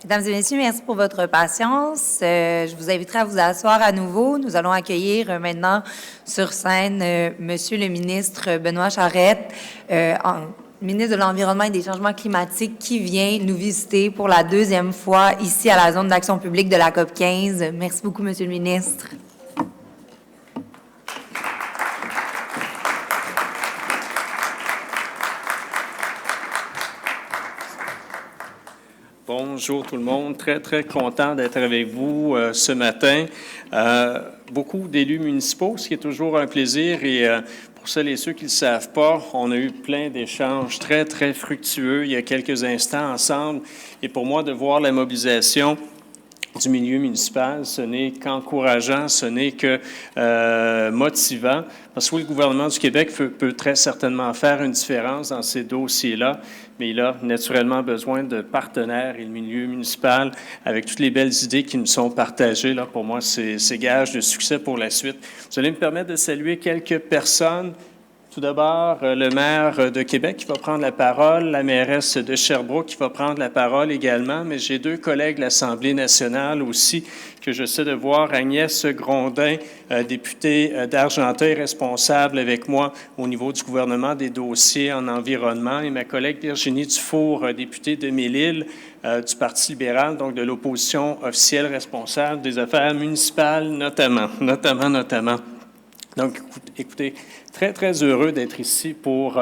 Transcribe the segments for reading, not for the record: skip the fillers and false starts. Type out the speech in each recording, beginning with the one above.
Mesdames et messieurs, merci pour votre patience. Je vous inviterai à vous asseoir à nouveau. Nous allons accueillir maintenant sur scène Monsieur le ministre Benoît Charette, ministre de l'Environnement et des Changements climatiques, qui vient nous visiter pour la deuxième fois ici à la zone d'action publique de la COP 15. Merci beaucoup, Monsieur le ministre. Bonjour tout le monde, très content d'être avec vous ce matin. Beaucoup d'élus municipaux, ce qui est toujours un plaisir et pour celles et ceux qui ne le savent pas, on a eu plein d'échanges très fructueux il y a quelques instants ensemble et pour moi de voir la mobilisation du milieu municipal, ce n'est qu'encourageant, ce n'est que motivant, parce que oui, le gouvernement du Québec peut très certainement faire une différence dans ces dossiers-là, mais il a naturellement besoin de partenaires et le milieu municipal, avec toutes les belles idées qui nous sont partagées, là, pour moi, c'est gage de succès pour la suite. Vous allez me permettre de saluer quelques personnes. Tout d'abord, le maire de Québec qui va prendre la parole, la mairesse de Sherbrooke qui va prendre la parole également, mais j'ai deux collègues de l'Assemblée nationale aussi que je sais de voir, Agnès Grondin, députée d'Argenteuil, responsable avec moi au niveau du gouvernement des dossiers en environnement, et ma collègue Virginie Dufour, députée de Mille-Îles, du Parti libéral, donc de l'opposition officielle responsable des affaires municipales notamment. Donc, écoutez, très heureux d'être ici pour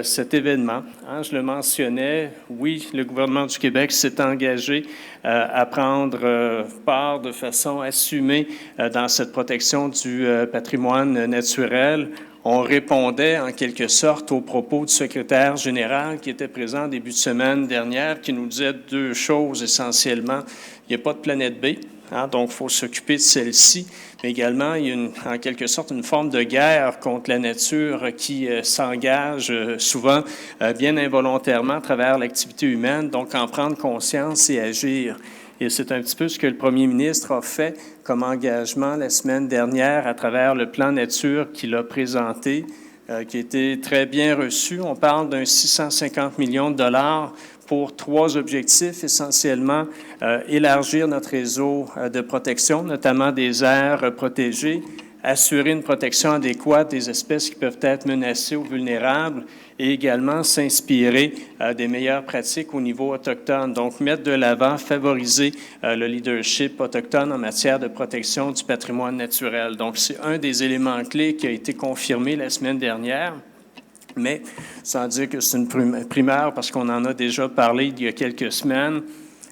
cet événement. Je le mentionnais, oui, le gouvernement du Québec s'est engagé à prendre part de façon assumée dans cette protection du patrimoine naturel. On répondait en quelque sorte aux propos du secrétaire général qui était présent en début de semaine dernière, qui nous disait deux choses essentiellement. Il n'y a pas de planète B. Donc, il faut s'occuper de celle-ci, mais également, il y a en quelque sorte une forme de guerre contre la nature qui s'engage souvent bien involontairement à travers l'activité humaine, donc en prendre conscience et agir. Et c'est un petit peu ce que le premier ministre a fait comme engagement la semaine dernière à travers le plan nature qu'il a présenté, qui a été très bien reçu. On parle d'un 650 millions de dollars pour trois objectifs, essentiellement élargir notre réseau de protection, notamment des aires protégées, assurer une protection adéquate des espèces qui peuvent être menacées ou vulnérables et également s'inspirer des meilleures pratiques au niveau autochtone. Donc, mettre de l'avant, favoriser le leadership autochtone en matière de protection du patrimoine naturel. Donc, c'est un des éléments clés qui a été confirmé la semaine dernière. Mais sans dire que c'est une primeur, parce qu'on en a déjà parlé il y a quelques semaines,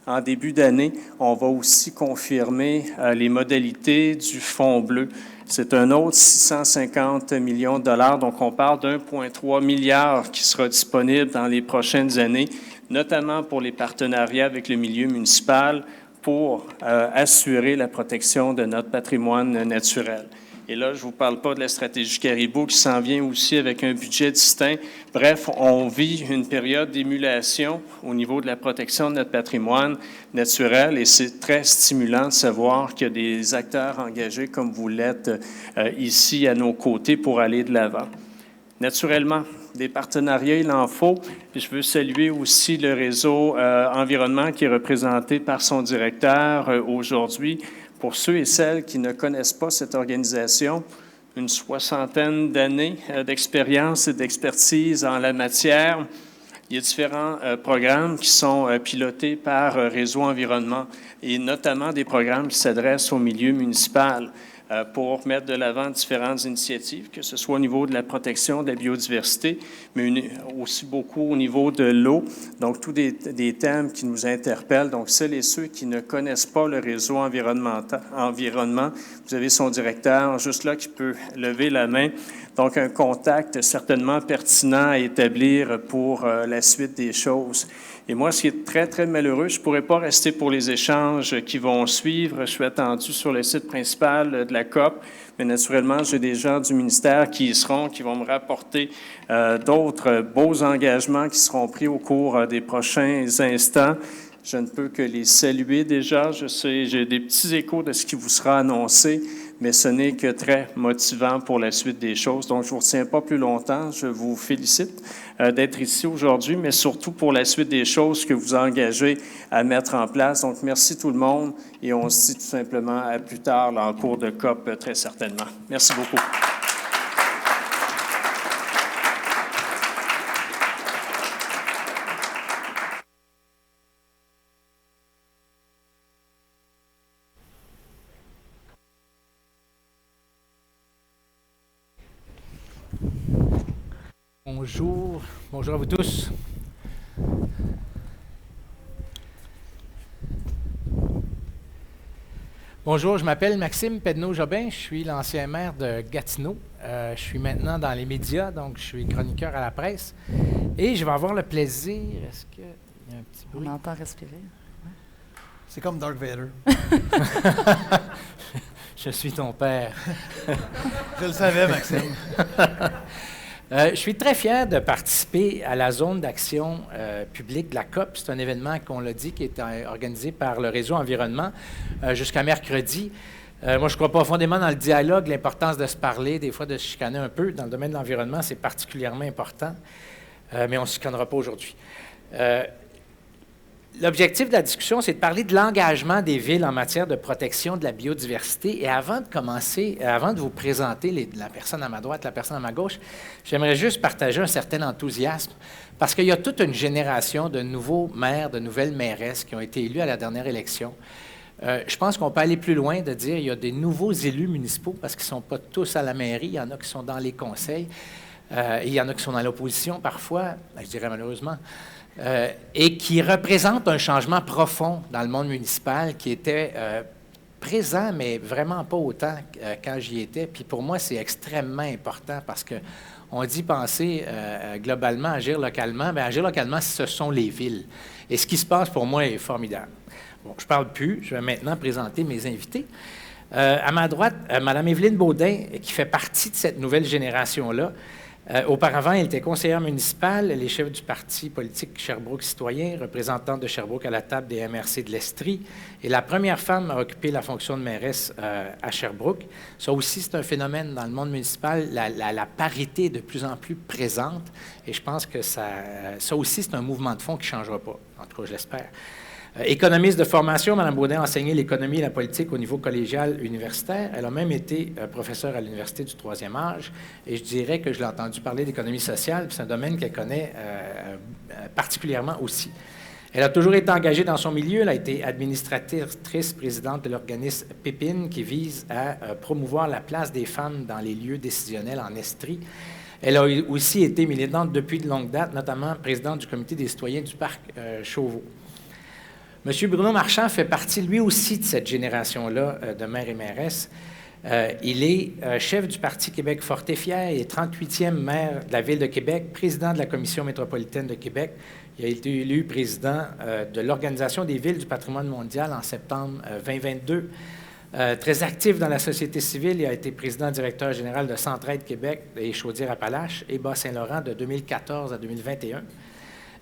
en début d'année, on va aussi confirmer les modalités du Fonds bleu. C'est un autre 650 millions de dollars, donc on parle d'1,3 milliard qui sera disponible dans les prochaines années, notamment pour les partenariats avec le milieu municipal pour assurer la protection de notre patrimoine naturel. Et là, je ne vous parle pas de la stratégie Caribou qui s'en vient aussi avec un budget distinct. Bref, on vit une période d'émulation au niveau de la protection de notre patrimoine naturel et c'est très stimulant de savoir qu'il y a des acteurs engagés comme vous l'êtes ici à nos côtés pour aller de l'avant. Naturellement, des partenariats, il en faut. Puis je veux saluer aussi le réseau environnement qui est représenté par son directeur aujourd'hui. Pour ceux et celles qui ne connaissent pas cette organisation, une soixantaine d'années d'expérience et d'expertise en la matière. Il y a différents programmes qui sont pilotés par Réseau Environnement et notamment des programmes qui s'adressent au milieu municipal pour mettre de l'avant différentes initiatives, que ce soit au niveau de la protection de la biodiversité, mais aussi beaucoup au niveau de l'eau. Donc, tous des thèmes qui nous interpellent. Donc, celles et ceux qui ne connaissent pas le réseau environnement, vous avez son directeur juste là qui peut lever la main. Donc, un contact certainement pertinent à établir pour la suite des choses. Et moi, ce qui est très malheureux, je ne pourrais pas rester pour les échanges qui vont suivre. Je suis attendu sur le site principal de la COP, mais naturellement, j'ai des gens du ministère qui y seront, qui vont me rapporter d'autres beaux engagements qui seront pris au cours des prochains instants. Je ne peux que les saluer déjà. Je sais, j'ai des petits échos de ce qui vous sera annoncé, mais ce n'est que très motivant pour la suite des choses. Donc, je ne vous retiens pas plus longtemps. Je vous félicite d'être ici aujourd'hui, mais surtout pour la suite des choses que vous engagez à mettre en place. Donc, merci tout le monde et on se dit tout simplement à plus tard là, en cours de COP, très certainement. Merci beaucoup. Bonjour à vous tous. Bonjour, je m'appelle Maxime Pedneau-Jobin, je suis l'ancien maire de Gatineau. Je suis maintenant dans les médias, donc je suis chroniqueur à la presse. Et je vais avoir le plaisir, est-ce qu'il y a un petit bruit? On entend respirer. Ouais. C'est comme Darth Vader. Je suis ton père. Je le savais, Maxime. Je suis très fier de participer à la zone d'action publique de la COP. C'est un événement, qu'on l'a dit, qui est organisé par le Réseau Environnement jusqu'à mercredi. Moi, je crois profondément dans le dialogue, l'importance de se parler, des fois de se chicaner un peu. Dans le domaine de l'environnement, c'est particulièrement important, mais on ne se chicanera pas aujourd'hui. L'objectif de la discussion, c'est de parler de l'engagement des villes en matière de protection de la biodiversité. Et avant de commencer, avant de vous présenter la personne à ma droite, la personne à ma gauche, j'aimerais juste partager un certain enthousiasme parce qu'il y a toute une génération de nouveaux maires, de nouvelles mairesses qui ont été élus à la dernière élection. Je pense qu'on peut aller plus loin de dire qu'il y a des nouveaux élus municipaux parce qu'ils ne sont pas tous à la mairie, il y en a qui sont dans les conseils, et il y en a qui sont dans l'opposition parfois, je dirais malheureusement. Et qui représente un changement profond dans le monde municipal qui était présent, mais vraiment pas autant quand j'y étais. Puis pour moi, c'est extrêmement important parce qu'on dit penser globalement, agir localement. Bien, agir localement, ce sont les villes. Et ce qui se passe pour moi est formidable. Bon, je ne parle plus, je vais maintenant présenter mes invités. À ma droite, Mme Évelyne Baudin, qui fait partie de cette nouvelle génération-là. Auparavant, elle était conseillère municipale, elle est chef du parti politique Sherbrooke Citoyen, représentante de Sherbrooke à la table des MRC de l'Estrie, et la première femme à occuper la fonction de mairesse à Sherbrooke. Ça aussi, c'est un phénomène dans le monde municipal, la parité est de plus en plus présente, et je pense que ça aussi, c'est un mouvement de fond qui ne changera pas, en tout cas, je l'espère. Économiste de formation, Mme Baudin a enseigné l'économie et la politique au niveau collégial universitaire. Elle a même été professeure à l'Université du troisième âge. Et je dirais que je l'ai entendu parler d'économie sociale, c'est un domaine qu'elle connaît particulièrement aussi. Elle a toujours été engagée dans son milieu. Elle a été administratrice présidente de l'organisme Pépine, qui vise à promouvoir la place des femmes dans les lieux décisionnels en Estrie. Elle a aussi été militante depuis de longue date, notamment présidente du comité des citoyens du parc Chauveau. M. Bruno Marchand fait partie, lui aussi, de cette génération-là de maires et mairesses. Il est chef du Parti Québec fort et fier. Il est 38e maire de la Ville de Québec, président de la Commission métropolitaine de Québec. Il a été élu président de l'Organisation des villes du patrimoine mondial en septembre 2022. Très actif dans la société civile, il a été président-directeur général de Centraide Québec et Chaudière-Appalaches et Bas-Saint-Laurent de 2014 à 2021.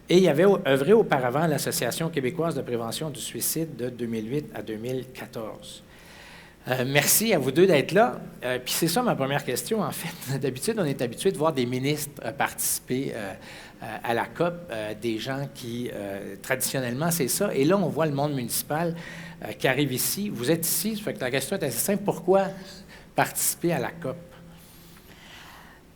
Et il avait œuvré auparavant à l'Association québécoise de prévention du suicide de 2008 à 2014. Merci à vous deux d'être là. Puis c'est ça ma première question, en fait. D'habitude, on est habitué de voir des ministres participer à la COP, des gens qui, traditionnellement, c'est ça. Et là, on voit le monde municipal qui arrive ici. Vous êtes ici, ça fait que la question est assez simple. Pourquoi participer à la COP?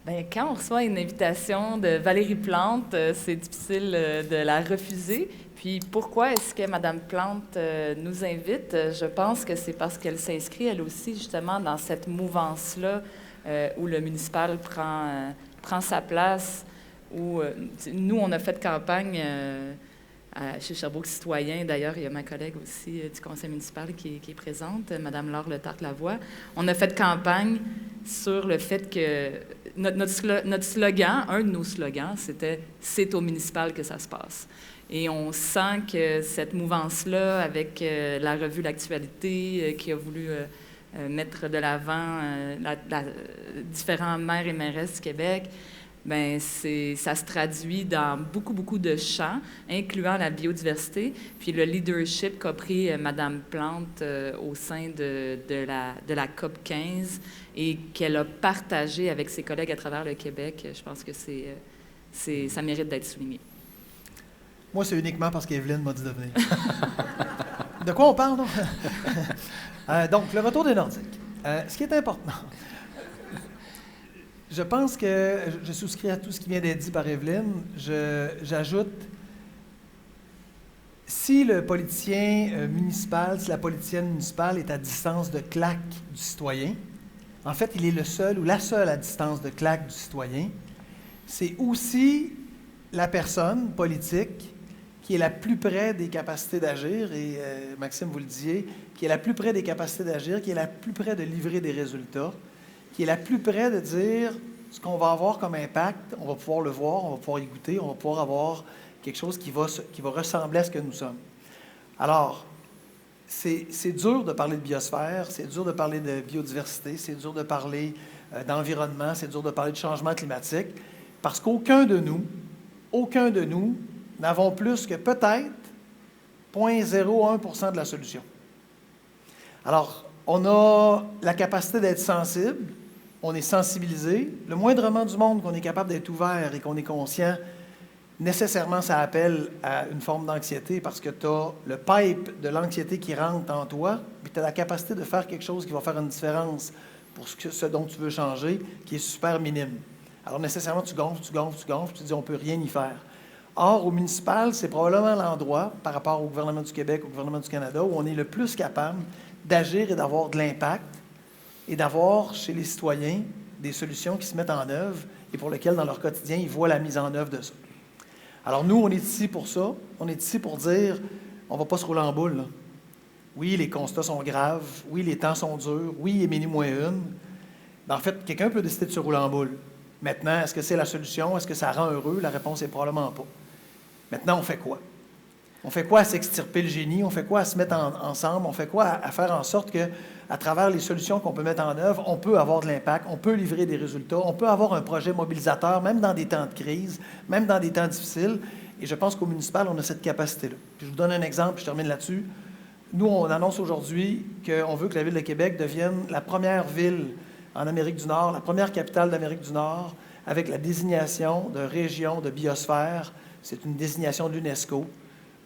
Bien, quand on reçoit une invitation de Valérie Plante, c'est difficile de la refuser. Puis pourquoi est-ce que Mme Plante nous invite? Je pense que c'est parce qu'elle s'inscrit, elle aussi, justement, dans cette mouvance-là où le municipal prend sa place, où nous, on a fait campagne chez Sherbrooke Citoyen. D'ailleurs, il y a ma collègue aussi du conseil municipal qui est présente, Mme Laure Letarte-Lavoie. On a fait campagne sur le fait que notre slogan, un de nos slogans, c'était « C'est au municipal que ça se passe ». Et on sent que cette mouvance-là, avec la revue L'Actualité, qui a voulu mettre de l'avant différents maires et mairesses du Québec, bien, ça se traduit dans beaucoup de champs, incluant la biodiversité, puis le leadership qu'a pris Mme Plante au sein de la COP 15 et qu'elle a partagé avec ses collègues à travers le Québec. Je pense que ça mérite d'être souligné. Moi, c'est uniquement parce qu'Evelyne m'a dit de venir. De quoi on parle, non? Donc, le retour des Nordiques. Ce qui est important, je pense que je souscris à tout ce qui vient d'être dit par Evelyne. J'ajoute, si le politicien municipal, si la politicienne municipale est à distance de claque du citoyen, en fait, il est le seul ou la seule à distance de claque du citoyen, c'est aussi la personne politique qui est la plus près des capacités d'agir, et Maxime, vous le disiez, qui est la plus près des capacités d'agir, qui est la plus près de livrer des résultats, qui est la plus près de dire ce qu'on va avoir comme impact, on va pouvoir le voir, on va pouvoir y goûter, on va pouvoir avoir quelque chose qui va ressembler à ce que nous sommes. Alors, c'est dur de parler de biosphère, c'est dur de parler de biodiversité, c'est dur de parler d'environnement, c'est dur de parler de changement climatique, parce qu'aucun de nous n'avons plus que peut-être 0,01% de la solution. Alors, on a la capacité d'être sensible, on est sensibilisé. Le moindrement du monde qu'on est capable d'être ouvert et qu'on est conscient, nécessairement, ça appelle à une forme d'anxiété parce que tu as le pipe de l'anxiété qui rentre en toi, puis tu as la capacité de faire quelque chose qui va faire une différence pour ce dont tu veux changer, qui est super minime. Alors, nécessairement, tu gonfles, tu dis on ne peut rien y faire. Or, au municipal, c'est probablement l'endroit, par rapport au gouvernement du Québec, au gouvernement du Canada, où on est le plus capable d'agir et d'avoir de l'impact et d'avoir chez les citoyens des solutions qui se mettent en œuvre et pour lesquelles, dans leur quotidien, ils voient la mise en œuvre de ça. Alors, nous, on est ici pour ça. On est ici pour dire, on ne va pas se rouler en boule, là. Oui, les constats sont graves. Oui, les temps sont durs. Oui, il est minuit moins une. Mais en fait, quelqu'un peut décider de se rouler en boule. Maintenant, est-ce que c'est la solution? Est-ce que ça rend heureux? La réponse est probablement pas. Maintenant, on fait quoi? On fait quoi à s'extirper le génie? On fait quoi à se mettre ensemble? On fait quoi à faire en sorte que, à travers les solutions qu'on peut mettre en œuvre, on peut avoir de l'impact, on peut livrer des résultats, on peut avoir un projet mobilisateur, même dans des temps de crise, même dans des temps difficiles. Et je pense qu'au municipal, on a cette capacité-là. Puis je vous donne un exemple, puis je termine là-dessus. Nous, on annonce aujourd'hui qu'on veut que la Ville de Québec devienne la première ville en Amérique du Nord, la première capitale d'Amérique du Nord, avec la désignation de région de biosphère. C'est une désignation de l'UNESCO,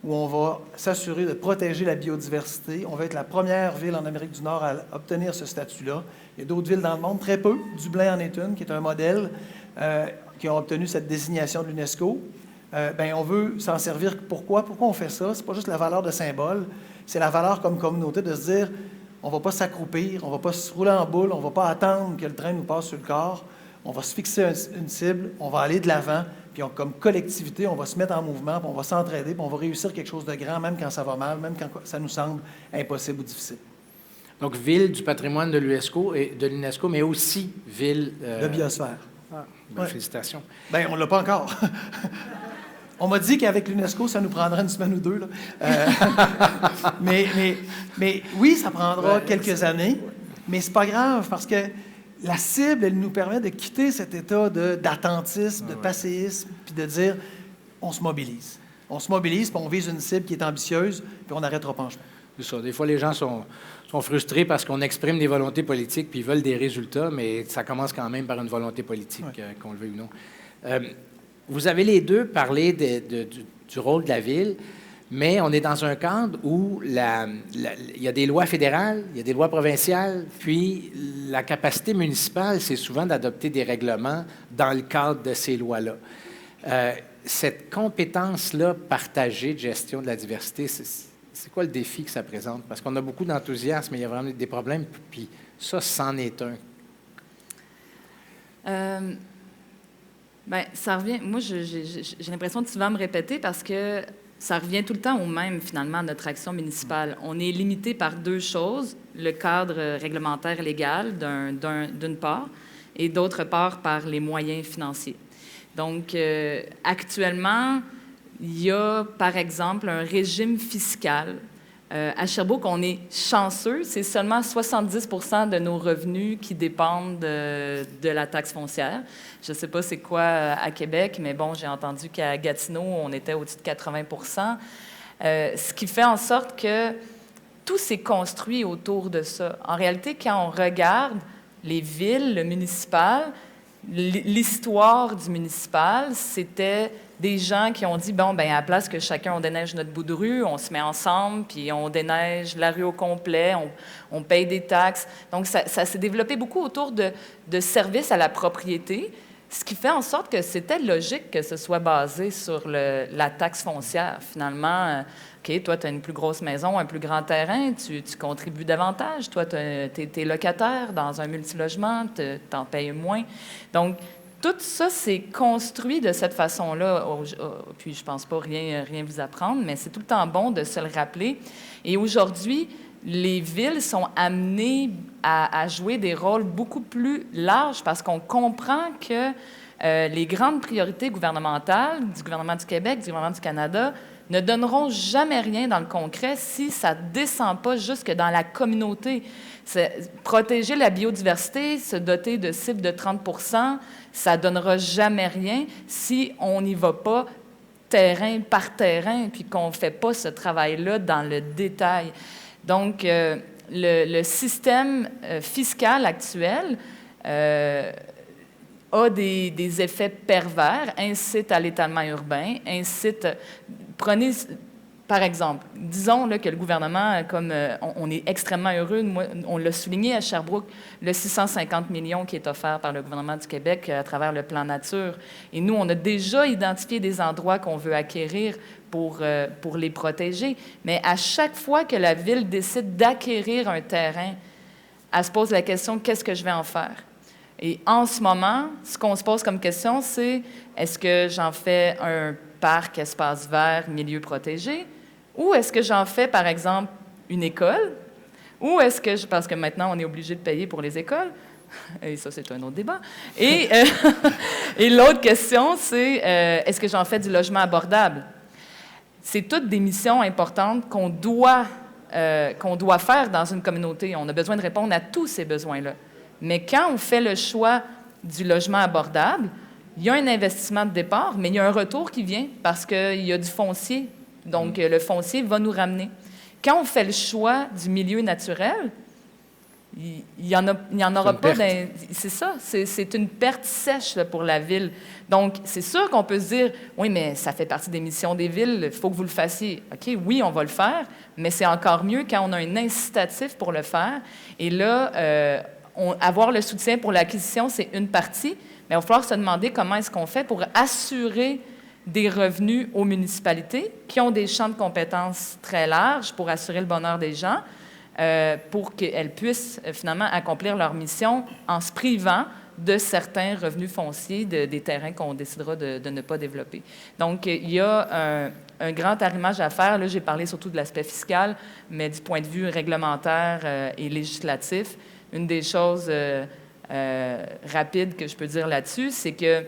où on va s'assurer de protéger la biodiversité. On va être la première ville en Amérique du Nord à obtenir ce statut-là. Il y a d'autres villes dans le monde, très peu. Dublin en est une, qui est un modèle, qui ont obtenu cette désignation de l'UNESCO. On veut s'en servir. Pourquoi? Pourquoi on fait ça? C'est pas juste la valeur de symbole, c'est la valeur comme communauté de se dire, on ne va pas s'accroupir, on ne va pas se rouler en boule, on ne va pas attendre que le train nous passe sur le corps. On va se fixer une cible, on va aller de l'avant, puis comme collectivité, on va se mettre en mouvement, puis on va s'entraider, puis on va réussir quelque chose de grand, même quand ça va mal, même quand ça nous semble impossible ou difficile. Donc, ville du patrimoine de l'UNESCO, mais aussi ville... de biosphère. Ah, ouais. Félicitations. Bien, on ne l'a pas encore. On m'a dit qu'avec l'UNESCO, ça nous prendrait une semaine ou deux. Là. Mais oui, ça prendra quelques années, mais c'est pas grave, parce que la cible, elle nous permet de quitter cet état d'attentisme, de passéisme, puis de dire, on se mobilise. On se mobilise, puis on vise une cible qui est ambitieuse, puis on n'arrêtera pas en chemin. C'est ça. Des fois, les gens sont frustrés parce qu'on exprime des volontés politiques, puis ils veulent des résultats, mais ça commence quand même par une volonté politique, qu'on le veuille ou non. Vous avez les deux parlé du rôle de la Ville, mais on est dans un cadre où il y a des lois fédérales, il y a des lois provinciales, puis la capacité municipale, c'est souvent d'adopter des règlements dans le cadre de ces lois-là. Cette compétence-là partagée de gestion de la diversité, c'est quoi le défi que ça présente? Parce qu'on a beaucoup d'enthousiasme, mais il y a vraiment des problèmes, puis ça, c'en est un. Ça revient... Moi, j'ai l'impression de souvent me répéter parce que ça revient tout le temps au même, finalement, notre action municipale. On est limité par deux choses, le cadre réglementaire et légal, d'une part, et d'autre part, par les moyens financiers. Donc, actuellement, il y a, par exemple, un régime fiscal À Sherbrooke, on est chanceux. C'est seulement 70 % de nos revenus qui dépendent de la taxe foncière. Je ne sais pas c'est quoi à Québec, mais bon, j'ai entendu qu'à Gatineau, on était au-dessus de 80 % ce qui fait en sorte que tout s'est construit autour de ça. En réalité, quand on regarde les villes, le municipal, l'histoire du municipal, c'était des gens qui ont dit, bon, bien, à la place que chacun, on déneige notre bout de rue, on se met ensemble, puis on déneige la rue au complet, on paye des taxes. Donc, ça s'est développé beaucoup autour de services à la propriété, ce qui fait en sorte que c'était logique que ce soit basé sur la taxe foncière. Finalement, OK, toi, tu as une plus grosse maison, un plus grand terrain, tu contribues davantage. Toi, tu es locataire dans un multilogement, tu en payes moins. Donc, tout ça s'est construit de cette façon-là. Puis, je ne pense pas rien vous apprendre, mais c'est tout le temps bon de se le rappeler. Et aujourd'hui, les villes sont amenées à jouer des rôles beaucoup plus larges parce qu'on comprend que les grandes priorités gouvernementales du gouvernement du Québec, du gouvernement du Canada, ne donneront jamais rien dans le concret si ça ne descend pas jusque dans la communauté. Protéger la biodiversité, se doter de cibles de 30 % ça ne donnera jamais rien si on n'y va pas terrain par terrain puis qu'on ne fait pas ce travail-là dans le détail. Donc, le système fiscal actuel a des effets pervers, incite à l'étalement urbain, prenez, par exemple, disons là, que le gouvernement, comme on est extrêmement heureux, on l'a souligné à Sherbrooke, le 650 millions qui est offert par le gouvernement du Québec à travers le plan nature. Et nous, on a déjà identifié des endroits qu'on veut acquérir pour les protéger. Mais à chaque fois que la Ville décide d'acquérir un terrain, elle se pose la question, qu'est-ce que je vais en faire? Et en ce moment, ce qu'on se pose comme question, c'est est-ce que j'en fais un parc, espace vert, milieu protégé? Ou est-ce que j'en fais, par exemple, une école? Ou est-ce que, parce que maintenant, on est obligé de payer pour les écoles, et ça, c'est un autre débat. Et l'autre question, c'est est-ce que j'en fais du logement abordable? C'est toutes des missions importantes qu'on doit faire dans une communauté. On a besoin de répondre à tous ces besoins-là. Mais quand on fait le choix du logement abordable, il y a un investissement de départ, mais il y a un retour qui vient parce qu'il y a du foncier. Donc, le foncier va nous ramener. Quand on fait le choix du milieu naturel, il y en aura pas. C'est ça, c'est une perte sèche là, pour la ville. Donc, c'est sûr qu'on peut se dire, oui, mais ça fait partie des missions des villes, il faut que vous le fassiez. OK, oui, on va le faire, mais c'est encore mieux quand on a un incitatif pour le faire. Et là, avoir le soutien pour l'acquisition, c'est une partie, mais il va falloir se demander comment est-ce qu'on fait pour assurer des revenus aux municipalités qui ont des champs de compétences très larges pour assurer le bonheur des gens, pour qu'elles puissent finalement accomplir leur mission en se privant de certains revenus fonciers des terrains qu'on décidera de ne pas développer. Donc, il y a un grand arrimage à faire. Là, j'ai parlé surtout de l'aspect fiscal, mais du point de vue réglementaire et législatif, une des choses rapides que je peux dire là-dessus, c'est que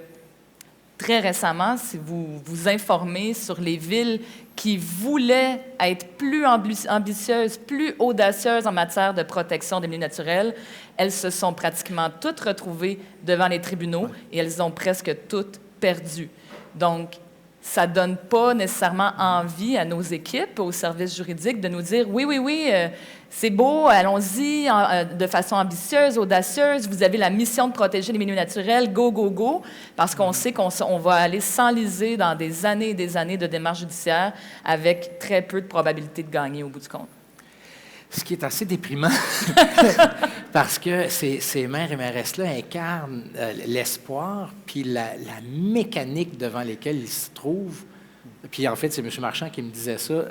très récemment, si vous vous informez sur les villes qui voulaient être plus ambitieuses, plus audacieuses en matière de protection des milieux naturels, elles se sont pratiquement toutes retrouvées devant les tribunaux et elles ont presque toutes perdu. Donc, ça ne donne pas nécessairement envie à nos équipes, aux services juridiques, de nous dire « oui, c'est beau, allons-y de façon ambitieuse, audacieuse, vous avez la mission de protéger les milieux naturels, go, go, go », parce qu'on sait qu'on va aller s'enliser dans des années et des années de démarches judiciaires avec très peu de probabilité de gagner au bout du compte. Ce qui est assez déprimant, parce que ces maires et mairesses-là incarnent l'espoir, puis la mécanique devant laquelle ils se trouvent. Puis en fait, c'est M. Marchand qui me disait ça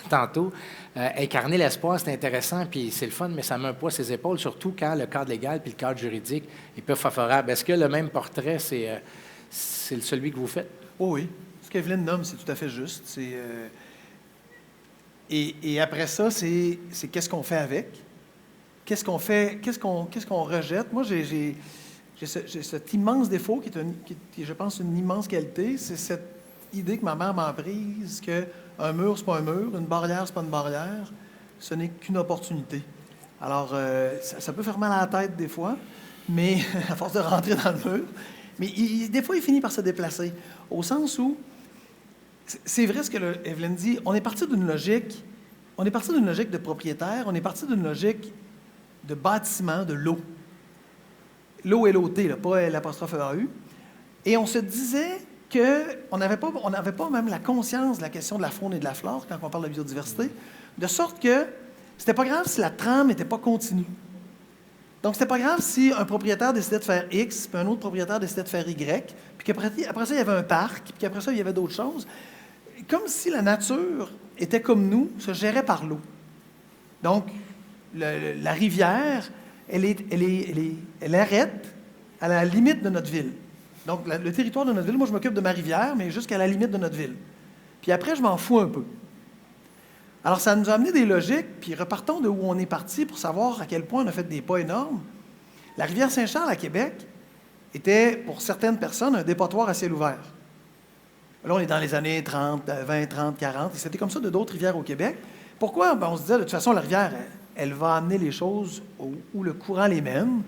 tantôt. Incarner l'espoir, c'est intéressant, puis c'est le fun, mais ça met un poids sur ses épaules, surtout quand le cadre légal puis le cadre juridique est peu favorable. Est-ce que le même portrait, c'est celui que vous faites? Oh oui. Ce qu'Evelyne nomme, c'est tout à fait juste. Et après ça, c'est qu'est-ce qu'on fait avec? Qu'est-ce qu'on fait? Qu'est-ce qu'on rejette? Moi, j'ai cet immense défaut qui est, je pense, une immense qualité, c'est idée que ma mère m'a apprise qu'un mur, c'est pas un mur, une barrière, c'est pas une barrière, ce n'est qu'une opportunité. Alors, ça peut faire mal à la tête des fois, mais à force de rentrer dans le mur. Mais des fois, il finit par se déplacer, au sens où, c'est vrai ce que Evelyne dit, on est parti d'une logique de propriétaire, on est parti d'une logique de bâtiment, de lot. L'eau L-O-T, là, pas l'apostrophe E-A-U. Et on se disait qu'on n'avait pas même la conscience de la question de la faune et de la flore quand on parle de biodiversité, de sorte que c'était pas grave si la trame n'était pas continue. Donc, c'était pas grave si un propriétaire décidait de faire X, puis un autre propriétaire décidait de faire Y, puis qu'après ça, il y avait un parc, puis qu'après ça, il y avait d'autres choses. Comme si la nature était comme nous, se gérait par l'eau. Donc, la rivière, elle arrête à la limite de notre ville. Donc, le territoire de notre ville, moi, je m'occupe de ma rivière, mais jusqu'à la limite de notre ville. Puis après, je m'en fous un peu. Alors, ça nous a amené des logiques, puis repartons de où on est parti pour savoir à quel point on a fait des pas énormes. La rivière Saint-Charles, à Québec, était, pour certaines personnes, un dépotoir à ciel ouvert. Là, on est dans les années 30, 20, 30, 40, et c'était comme ça de d'autres rivières au Québec. Pourquoi? Ben, on se disait, de toute façon, la rivière, elle va amener les choses où le courant les mène,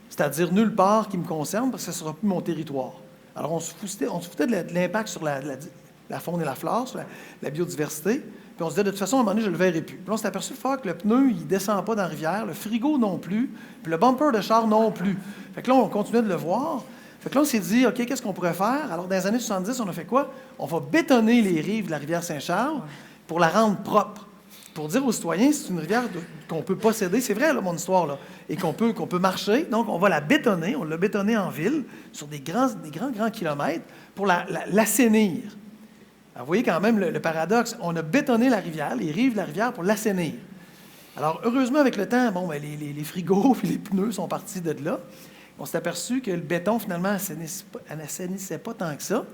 c'est-à-dire nulle part qui me concerne, parce que ce ne sera plus mon territoire. Alors, on se foutait de l'impact sur la faune et la flore, sur la biodiversité, puis on se disait, de toute façon, à un moment donné, je ne le verrai plus. Puis là, on s'est aperçu fort que le pneu, il ne descend pas dans la rivière, le frigo non plus, puis le bumper de char non plus. Fait que là, on continuait de le voir. Fait que là, on s'est dit, OK, qu'est-ce qu'on pourrait faire? Alors, dans les années 70, on a fait quoi? On va bétonner les rives de la rivière Saint-Charles pour la rendre propre. Pour dire aux citoyens, c'est une rivière qu'on peut posséder, c'est vrai, là, mon histoire, là, et qu'on peut marcher. Donc, on va la bétonner, on l'a bétonnée en ville, sur des grands kilomètres, pour l'assainir. Alors, vous voyez quand même le paradoxe. On a bétonné la rivière, les rives de la rivière, pour l'assainir. Alors, heureusement, avec le temps, bon, ben, les frigos et les pneus sont partis de là. On s'est aperçu que le béton, finalement, n'assainissait pas tant que ça.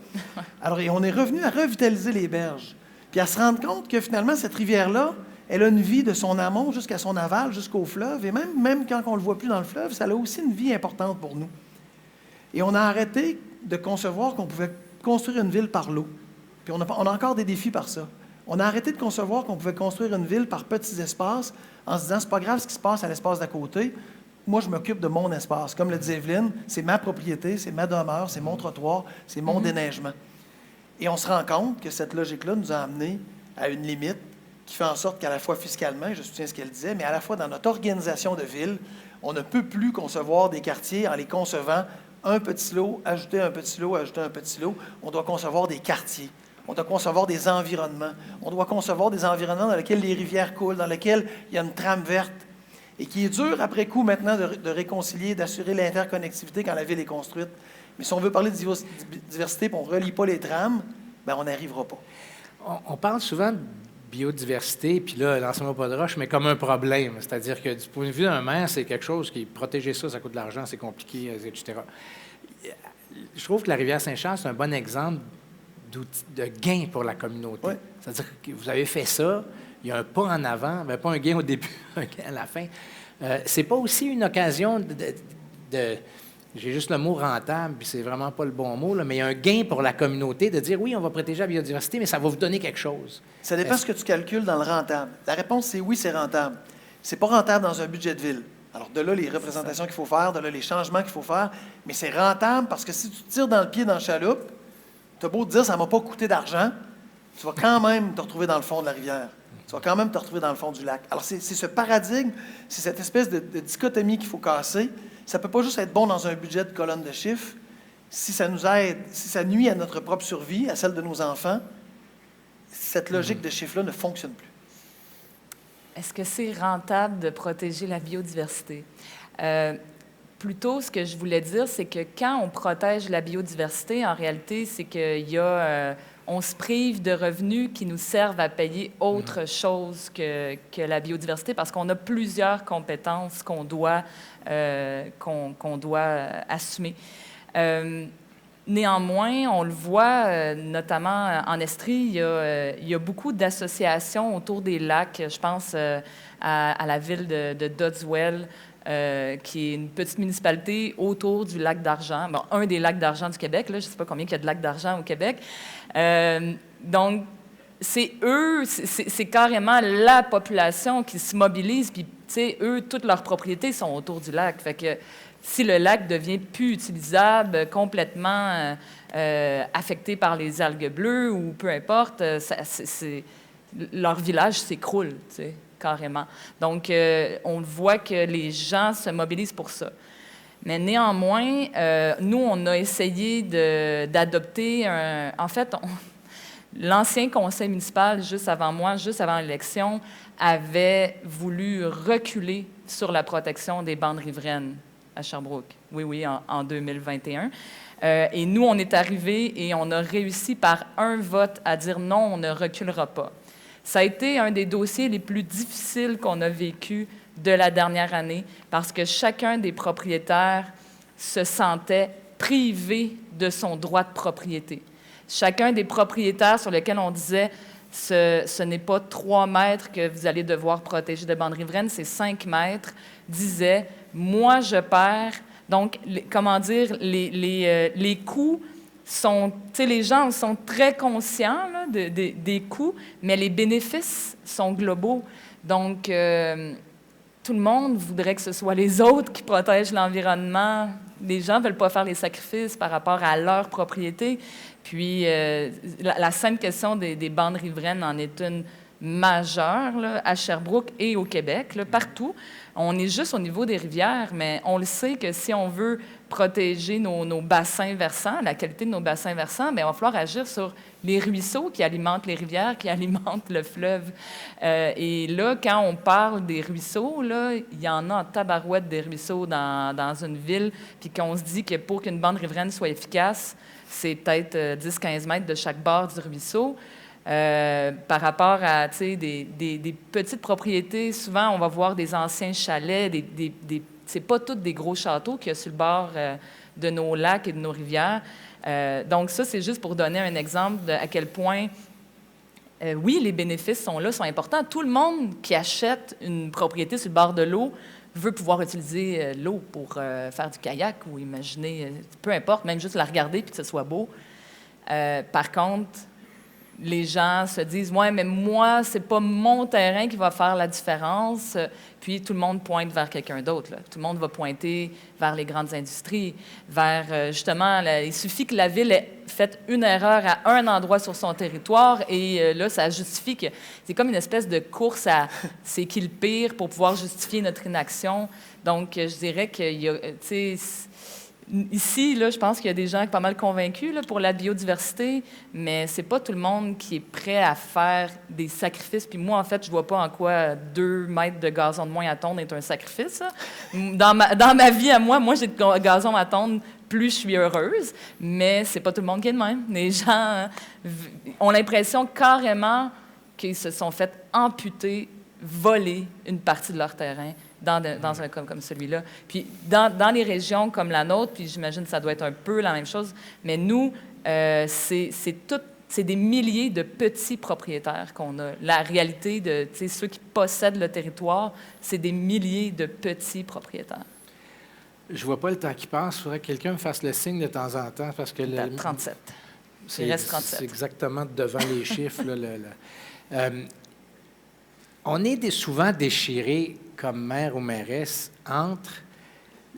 Alors, on est revenu à revitaliser les berges, puis à se rendre compte que, finalement, cette rivière-là, elle a une vie de son amont jusqu'à son aval, jusqu'au fleuve, et même quand on ne le voit plus dans le fleuve, ça a aussi une vie importante pour nous. Et on a arrêté de concevoir qu'on pouvait construire une ville par l'eau. Puis on a encore des défis par ça. On a arrêté de concevoir qu'on pouvait construire une ville par petits espaces en se disant, c'est pas grave ce qui se passe à l'espace d'à côté, moi je m'occupe de mon espace. Comme le dit Evelyne, c'est ma propriété, c'est ma demeure, c'est mon trottoir, c'est mon déneigement. Et on se rend compte que cette logique-là nous a amenés à une limite qui fait en sorte qu'à la fois fiscalement, je soutiens ce qu'elle disait, mais à la fois dans notre organisation de ville, on ne peut plus concevoir des quartiers en les concevant un petit lot, ajouter un petit lot, ajouter un petit lot. On doit concevoir des quartiers. On doit concevoir des environnements. On doit concevoir des environnements dans lesquels les rivières coulent, dans lesquels il y a une trame verte. Et qui est dur, après coup, maintenant, de réconcilier, d'assurer l'interconnectivité quand la ville est construite. Mais si on veut parler de diversité et on ne relie pas les trames, bien, on n'y arrivera pas. On parle souvent de biodiversité, puis là, lancez-moi pas de roche, mais comme un problème. C'est-à-dire que du point de vue d'un maire, c'est quelque chose qui, protéger ça coûte de l'argent, c'est compliqué, etc. Je trouve que la rivière Saint-Charles, c'est un bon exemple de gain pour la communauté. Oui. C'est-à-dire que vous avez fait ça, il y a un pas en avant, mais pas un gain au début, un gain à la fin. C'est pas aussi une occasion de j'ai juste le mot rentable, puis c'est vraiment pas le bon mot, là, mais il y a un gain pour la communauté de dire oui, on va protéger la biodiversité, mais ça va vous donner quelque chose. Ça dépend de ce que tu calcules dans le rentable. La réponse, c'est oui, c'est rentable. C'est pas rentable dans un budget de ville. Alors, de là, les représentations qu'il faut faire, de là, les changements qu'il faut faire, mais c'est rentable parce que si tu tires dans le pied dans la chaloupe, tu as beau te dire ça ne m'a pas coûté d'argent, tu vas quand même te retrouver dans le fond de la rivière. Tu vas quand même te retrouver dans le fond du lac. Alors, c'est ce paradigme, c'est cette espèce de dichotomie qu'il faut casser. Ça ne peut pas juste être bon dans un budget de colonne de chiffres. Si ça nous aide, si ça nuit à notre propre survie, à celle de nos enfants, cette logique de chiffres-là ne fonctionne plus. Est-ce que c'est rentable de protéger la biodiversité? Plutôt, ce que je voulais dire, c'est que quand on protège la biodiversité, en réalité, c'est qu'il y a... on se prive de revenus qui nous servent à payer autre chose que la biodiversité parce qu'on a plusieurs compétences qu'on doit assumer. Néanmoins, on le voit, notamment en Estrie, il y a beaucoup d'associations autour des lacs. Je pense à la ville de Dodswell, qui est une petite municipalité autour du lac d'Argent. Bon, un des lacs d'Argent du Québec, là, je ne sais pas combien il y a de lacs d'Argent au Québec. Donc, c'est eux, c'est carrément la population qui se mobilise, puis, tu sais, eux, toutes leurs propriétés sont autour du lac. Fait que si le lac devient plus utilisable, complètement affecté par les algues bleues ou peu importe, leur village s'écroule, tu sais, carrément. Donc, on voit que les gens se mobilisent pour ça. Mais néanmoins, nous, on a essayé d'adopter un... En fait, l'ancien conseil municipal, juste avant moi, juste avant l'élection, avait voulu reculer sur la protection des bandes riveraines à Sherbrooke. Oui, en 2021. Et nous, on est arrivés et on a réussi par un vote à dire non, on ne reculera pas. Ça a été un des dossiers les plus difficiles qu'on a vécu de la dernière année parce que chacun des propriétaires se sentait privé de son droit de propriété. Chacun des propriétaires sur lesquels on disait ce n'est pas 3 mètres que vous allez devoir protéger de bandes riveraines, c'est 5 mètres, disait moi je perds. Donc, comment dire, les coûts sont, tu sais, les gens sont très conscients là, des coûts, mais les bénéfices sont globaux. Donc, tout le monde voudrait que ce soit les autres qui protègent l'environnement. Les gens ne veulent pas faire les sacrifices par rapport à leur propriété. Puis, la simple question des bandes riveraines en est une majeure là, à Sherbrooke et au Québec, là, partout. On est juste au niveau des rivières, mais on le sait que si on veut protéger nos bassins versants, la qualité de nos bassins versants, bien, il va falloir agir sur les ruisseaux qui alimentent les rivières, qui alimentent le fleuve. Et là, quand on parle des ruisseaux, là, il y en a en tabarouette des ruisseaux dans une ville, puis qu'on se dit que pour qu'une bande riveraine soit efficace, c'est peut-être 10-15 mètres de chaque bord du ruisseau. Par rapport à des petites propriétés, souvent, on va voir des anciens chalets, c'est pas tous des gros châteaux qu'il y a sur le bord de nos lacs et de nos rivières. Donc ça, c'est juste pour donner un exemple de à quel point, oui, les bénéfices sont là, sont importants. Tout le monde qui achète une propriété sur le bord de l'eau veut pouvoir utiliser l'eau pour faire du kayak ou imaginer, peu importe, même juste la regarder puis que ce soit beau. Par contre, les gens se disent « Ouais, mais moi, c'est pas mon terrain qui va faire la différence. » Puis tout le monde pointe vers quelqu'un d'autre. Là. Tout le monde va pointer vers les grandes industries, vers justement, il suffit que la ville ait fait une erreur à un endroit sur son territoire et là, ça justifie que c'est comme une espèce de course à c'est qui le pire pour pouvoir justifier notre inaction. Donc, je dirais qu'il y a, tu sais, ici, là, je pense qu'il y a des gens pas mal convaincus là, pour la biodiversité, mais c'est pas tout le monde qui est prêt à faire des sacrifices. Puis moi, en fait, je vois pas en quoi 2 mètres de gazon de moins à tondre est un sacrifice. Là. Dans ma vie à moi, j'ai de gazon à tondre, plus je suis heureuse, mais c'est pas tout le monde qui est de même. Les gens ont l'impression carrément qu'ils se sont fait amputer, voler une partie de leur terrain. Dans un cas comme celui-là. Puis dans les régions comme la nôtre, puis j'imagine que ça doit être un peu la même chose, mais nous, c'est des milliers de petits propriétaires qu'on a. La réalité de ceux qui possèdent le territoire, c'est des milliers de petits propriétaires. Je vois pas le temps qui passe. Il faudrait que quelqu'un me fasse le signe de temps en temps parce que... 37. Il reste 37. C'est exactement devant les chiffres. Là, on est souvent déchiré comme maire ou mairesse entre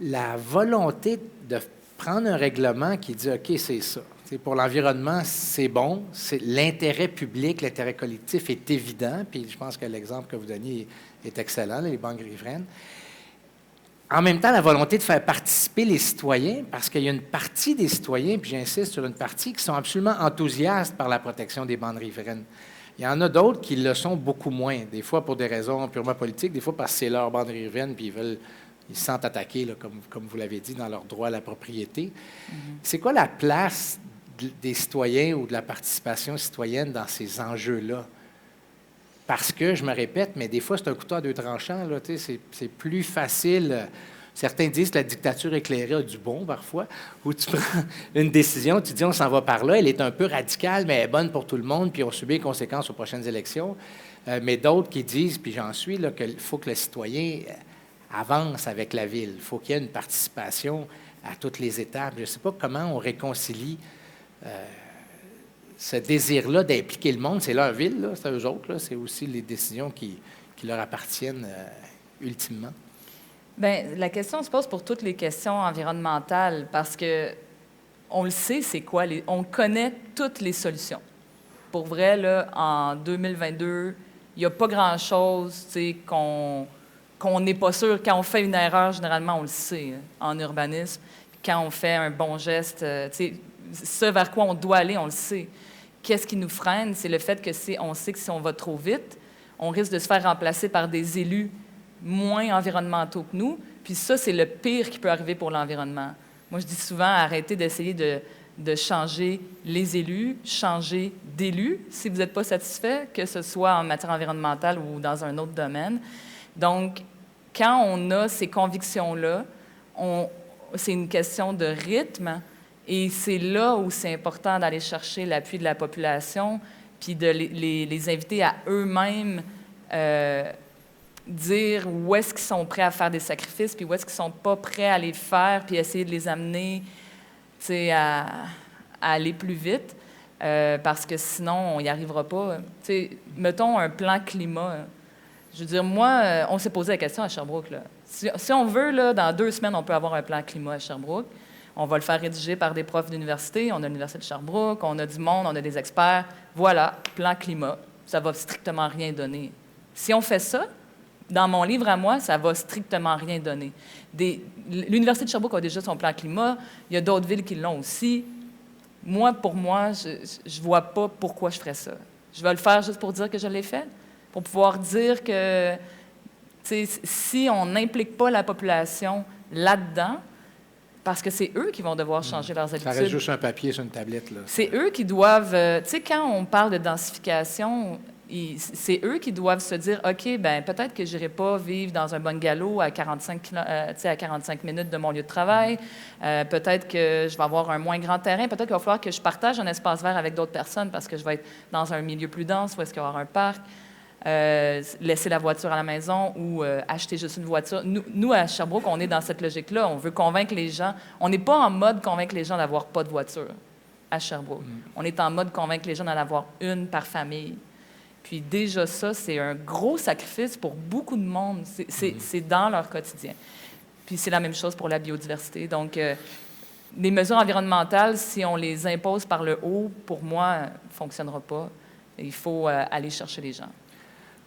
la volonté de prendre un règlement qui dit « OK, c'est ça ». Pour l'environnement, c'est bon. L'intérêt public, l'intérêt collectif est évident. Puis je pense que l'exemple que vous donniez est excellent, les banques riveraines. En même temps, la volonté de faire participer les citoyens, parce qu'il y a une partie des citoyens, puis j'insiste sur une partie, qui sont absolument enthousiastes par la protection des bandes riveraines. Il y en a d'autres qui le sont beaucoup moins, des fois pour des raisons purement politiques, des fois parce que c'est leur bande riveraine, puis ils se sentent attaqués, là, comme vous l'avez dit, dans leur droit à la propriété. Mm-hmm. C'est quoi la place des citoyens ou de la participation citoyenne dans ces enjeux-là? Parce que, je me répète, mais des fois, c'est un couteau à 2 tranchants. Là, c'est plus facile. Certains disent que la dictature éclairée a du bon, parfois, où tu prends une décision, tu dis on s'en va par là, elle est un peu radicale, mais elle est bonne pour tout le monde, puis on subit les conséquences aux prochaines élections. Mais d'autres qui disent, puis j'en suis, là, qu'il faut que le citoyen avance avec la ville. Il faut qu'il y ait une participation à toutes les étapes. Je ne sais pas comment on réconcilie ce désir-là d'impliquer le monde. C'est leur ville, là, c'est eux autres, là, c'est aussi les décisions qui leur appartiennent ultimement. Bien, la question se pose pour toutes les questions environnementales parce que on le sait, c'est quoi, on connaît toutes les solutions. Pour vrai, là, en 2022, il n'y a pas grand-chose qu'on n'est pas sûr. Quand on fait une erreur, généralement, on le sait en urbanisme. Quand on fait un bon geste, ce vers quoi on doit aller, on le sait. Qu'est-ce qui nous freine? C'est le fait que on sait que si on va trop vite, on risque de se faire remplacer par des élus moins environnementaux que nous. Puis ça, c'est le pire qui peut arriver pour l'environnement. Moi, je dis souvent, arrêtez d'essayer de changer les élus, changer d'élus si vous n'êtes pas satisfait, que ce soit en matière environnementale ou dans un autre domaine. Donc, quand on a ces convictions-là, c'est une question de rythme et c'est là où c'est important d'aller chercher l'appui de la population puis de les inviter à eux-mêmes dire où est-ce qu'ils sont prêts à faire des sacrifices, puis où est-ce qu'ils sont pas prêts à les faire, puis essayer de les amener à aller plus vite, parce que sinon, on n'y arrivera pas. Mettons un plan climat. Je veux dire, moi, on s'est posé la question à Sherbrooke. Là. Si on veut, là, dans 2 semaines, on peut avoir un plan climat à Sherbrooke. On va le faire rédiger par des profs d'université. On a l'Université de Sherbrooke, on a du monde, on a des experts. Voilà, plan climat. Ça va strictement rien donner. Si on fait ça, dans mon livre à moi, ça va strictement rien donner. L'Université de Sherbrooke a déjà son plan climat. Il y a d'autres villes qui l'ont aussi. Moi, pour moi, je ne vois pas pourquoi je ferais ça. Je vais le faire juste pour dire que je l'ai fait, pour pouvoir dire que si on n'implique pas la population là-dedans, parce que c'est eux qui vont devoir changer leurs habitudes. Ça reste juste un papier sur une tablette. Là. C'est eux qui doivent... tu sais, quand on parle de densification... c'est eux qui doivent se dire, OK, ben peut-être que je n'irai pas vivre dans un bungalow à 45 minutes de mon lieu de travail. Peut-être que je vais avoir un moins grand terrain. Peut-être qu'il va falloir que je partage un espace vert avec d'autres personnes parce que je vais être dans un milieu plus dense où est-ce qu'il va y avoir un parc. Laisser la voiture à la maison ou acheter juste une voiture. Nous, à Sherbrooke, on est dans cette logique-là. On veut convaincre les gens. On n'est pas en mode convaincre les gens d'avoir pas de voiture à Sherbrooke. On est en mode convaincre les gens d'en avoir une par famille. Puis déjà ça, c'est un gros sacrifice pour beaucoup de monde. C'est dans leur quotidien. Puis c'est la même chose pour la biodiversité. Donc, les mesures environnementales, si on les impose par le haut, pour moi, ne fonctionnera pas. Il faut aller chercher les gens.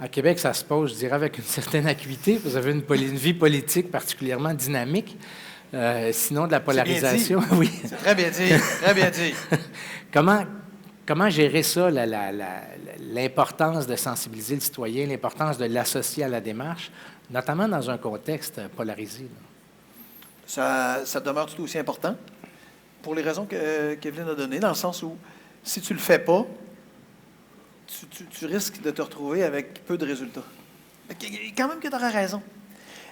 À Québec, ça se pose, je dirais, avec une certaine acuité. Vous avez une vie politique particulièrement dynamique. Sinon, de la polarisation. C'est bien dit. Oui. C'est très bien dit. Très bien dit. Comment gérer ça, l'importance de sensibiliser le citoyen, l'importance de l'associer à la démarche, notamment dans un contexte polarisé? Ça demeure tout aussi important pour les raisons qu'Evelyne a données, dans le sens où si tu ne le fais pas, tu risques de te retrouver avec peu de résultats. Quand même que tu auras raison.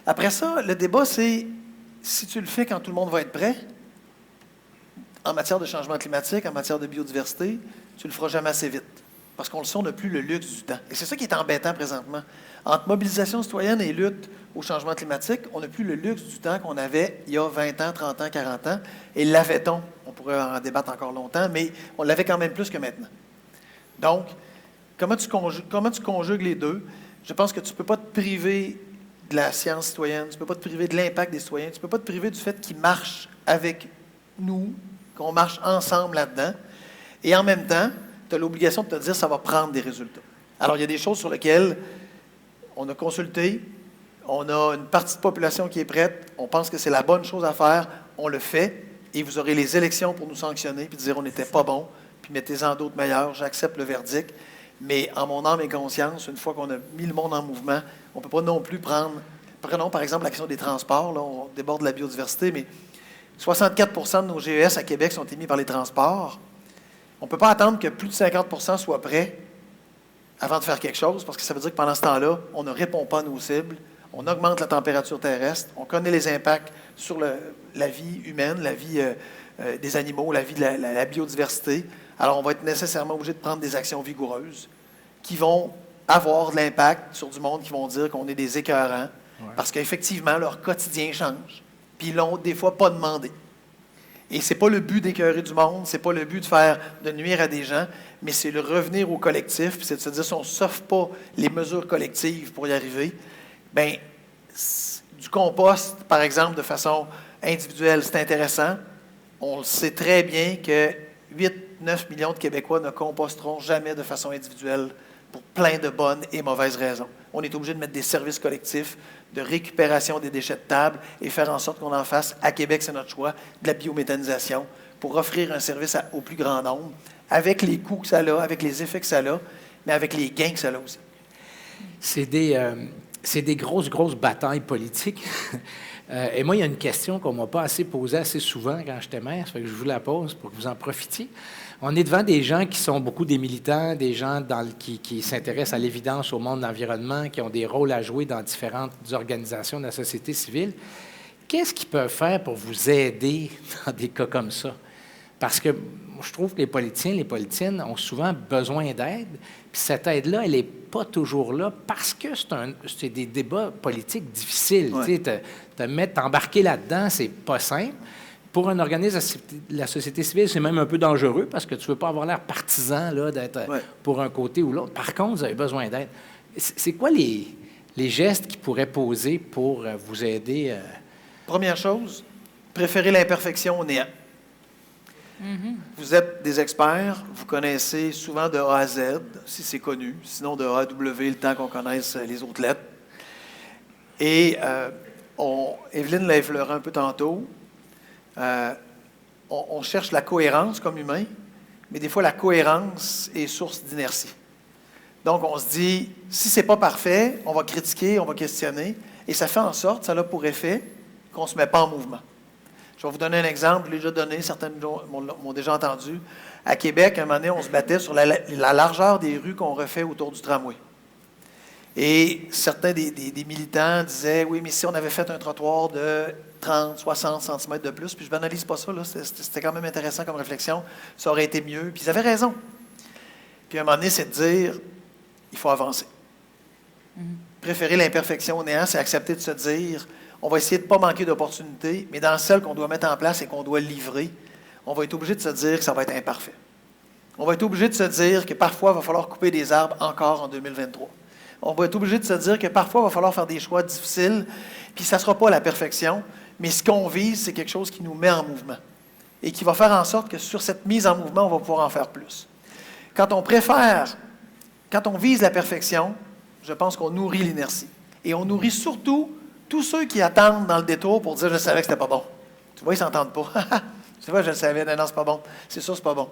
Après ça, le débat, c'est si tu le fais quand tout le monde va être prêt, en matière de changement climatique, en matière de biodiversité, tu ne le feras jamais assez vite. Parce qu'on le sait, on n'a plus le luxe du temps. Et c'est ça qui est embêtant présentement. Entre mobilisation citoyenne et lutte au changement climatique, on n'a plus le luxe du temps qu'on avait il y a 20 ans, 30 ans, 40 ans. Et l'avait-on? On pourrait en débattre encore longtemps, mais on l'avait quand même plus que maintenant. Donc, comment tu conjugues les deux? Je pense que tu ne peux pas te priver de la science citoyenne, tu ne peux pas te priver de l'impact des citoyens, tu ne peux pas te priver du fait qu'ils marchent avec nous, qu'on marche ensemble là-dedans. Et en même temps, tu as l'obligation de te dire que ça va prendre des résultats. Alors, il y a des choses sur lesquelles on a consulté, on a une partie de population qui est prête, on pense que c'est la bonne chose à faire, on le fait, et vous aurez les élections pour nous sanctionner, puis dire on n'était pas bon, puis mettez-en d'autres meilleurs, j'accepte le verdict. Mais en mon âme et conscience, une fois qu'on a mis le monde en mouvement, on ne peut pas non plus prenons par exemple la question des transports, là, on déborde la biodiversité, mais 64 de nos GES à Québec sont émis par les transports. On ne peut pas attendre que plus de 50 soient prêts avant de faire quelque chose, parce que ça veut dire que pendant ce temps-là, on ne répond pas à nos cibles, on augmente la température terrestre, on connaît les impacts sur la vie humaine, la vie des animaux, la vie de la biodiversité. Alors, on va être nécessairement obligé de prendre des actions vigoureuses qui vont avoir de l'impact sur du monde, qui vont dire qu'on est des écœurants, Parce qu'effectivement, leur quotidien change. Puis ils l'ont des fois pas demandé. Et c'est pas le but d'écœurer du monde, c'est pas le but de nuire à des gens, mais c'est le revenir au collectif, puis c'est de se dire, si on ne s'offre pas les mesures collectives pour y arriver, bien, du compost, par exemple, de façon individuelle, c'est intéressant. On le sait très bien que 8-9 millions de Québécois ne composteront jamais de façon individuelle pour plein de bonnes et mauvaises raisons. On est obligé de mettre des services collectifs de récupération des déchets de table et faire en sorte qu'on en fasse, à Québec, c'est notre choix, de la biométhanisation pour offrir un service au plus grand nombre, avec les coûts que ça a, avec les effets que ça a, mais avec les gains que ça a aussi. C'est des grosses batailles politiques. Et moi, il y a une question qu'on ne m'a pas assez posée assez souvent quand j'étais maire, ça fait que je vous la pose pour que vous en profitiez. On est devant des gens qui sont beaucoup des militants, des gens qui s'intéressent à l'évidence au monde de l'environnement, qui ont des rôles à jouer dans différentes organisations de la société civile. Qu'est-ce qu'ils peuvent faire pour vous aider dans des cas comme ça? Parce que je trouve que les politiciens, les politiciennes ont souvent besoin d'aide, puis cette aide-là, elle n'est pas toujours là parce que c'est des débats politiques difficiles. Ouais. T'embarquer là-dedans, c'est pas simple. Pour un organisme de la société civile, c'est même un peu dangereux parce que tu ne veux pas avoir l'air partisan là, d'être pour un côté ou l'autre. Par contre, vous avez besoin d'aide. C'est quoi les gestes qu'ils pourraient poser pour vous aider? Première chose, préférez l'imperfection au néant. Mm-hmm. Vous êtes des experts, vous connaissez souvent de A à Z, si c'est connu, sinon de A à W, le temps qu'on connaisse les autres lettres. Et Evelyne l'a effleuré un peu tantôt. On cherche la cohérence comme humain, mais des fois, la cohérence est source d'inertie. Donc, on se dit, si ce n'est pas parfait, on va critiquer, on va questionner, et ça fait en sorte, ça a pour effet qu'on ne se met pas en mouvement. Je vais vous donner un exemple, je l'ai déjà donné, certains m'ont déjà entendu. À Québec, à un moment donné, on se battait sur la largeur des rues qu'on refait autour du tramway. Et certains des militants disaient, oui, mais si on avait fait un trottoir de 30, 60 cm de plus, puis je ne banalise pas ça, là, c'était quand même intéressant comme réflexion, ça aurait été mieux, puis ils avaient raison. Puis à un moment donné, c'est de dire, il faut avancer. Préférer l'imperfection au néant, c'est accepter de se dire, on va essayer de ne pas manquer d'opportunités, mais dans celles qu'on doit mettre en place et qu'on doit livrer, on va être obligé de se dire que ça va être imparfait. On va être obligé de se dire que parfois, il va falloir couper des arbres encore en 2023. On va être obligé de se dire que parfois, il va falloir faire des choix difficiles, puis ça ne sera pas la perfection, mais ce qu'on vise, c'est quelque chose qui nous met en mouvement et qui va faire en sorte que sur cette mise en mouvement, on va pouvoir en faire plus. Quand on vise la perfection, je pense qu'on nourrit l'inertie. Et on nourrit surtout tous ceux qui attendent dans le détour pour dire « je savais que c'était pas bon ». Tu vois, ils ne s'entendent pas. Tu vois, je le savais, non, c'est pas bon. C'est sûr, c'est pas bon.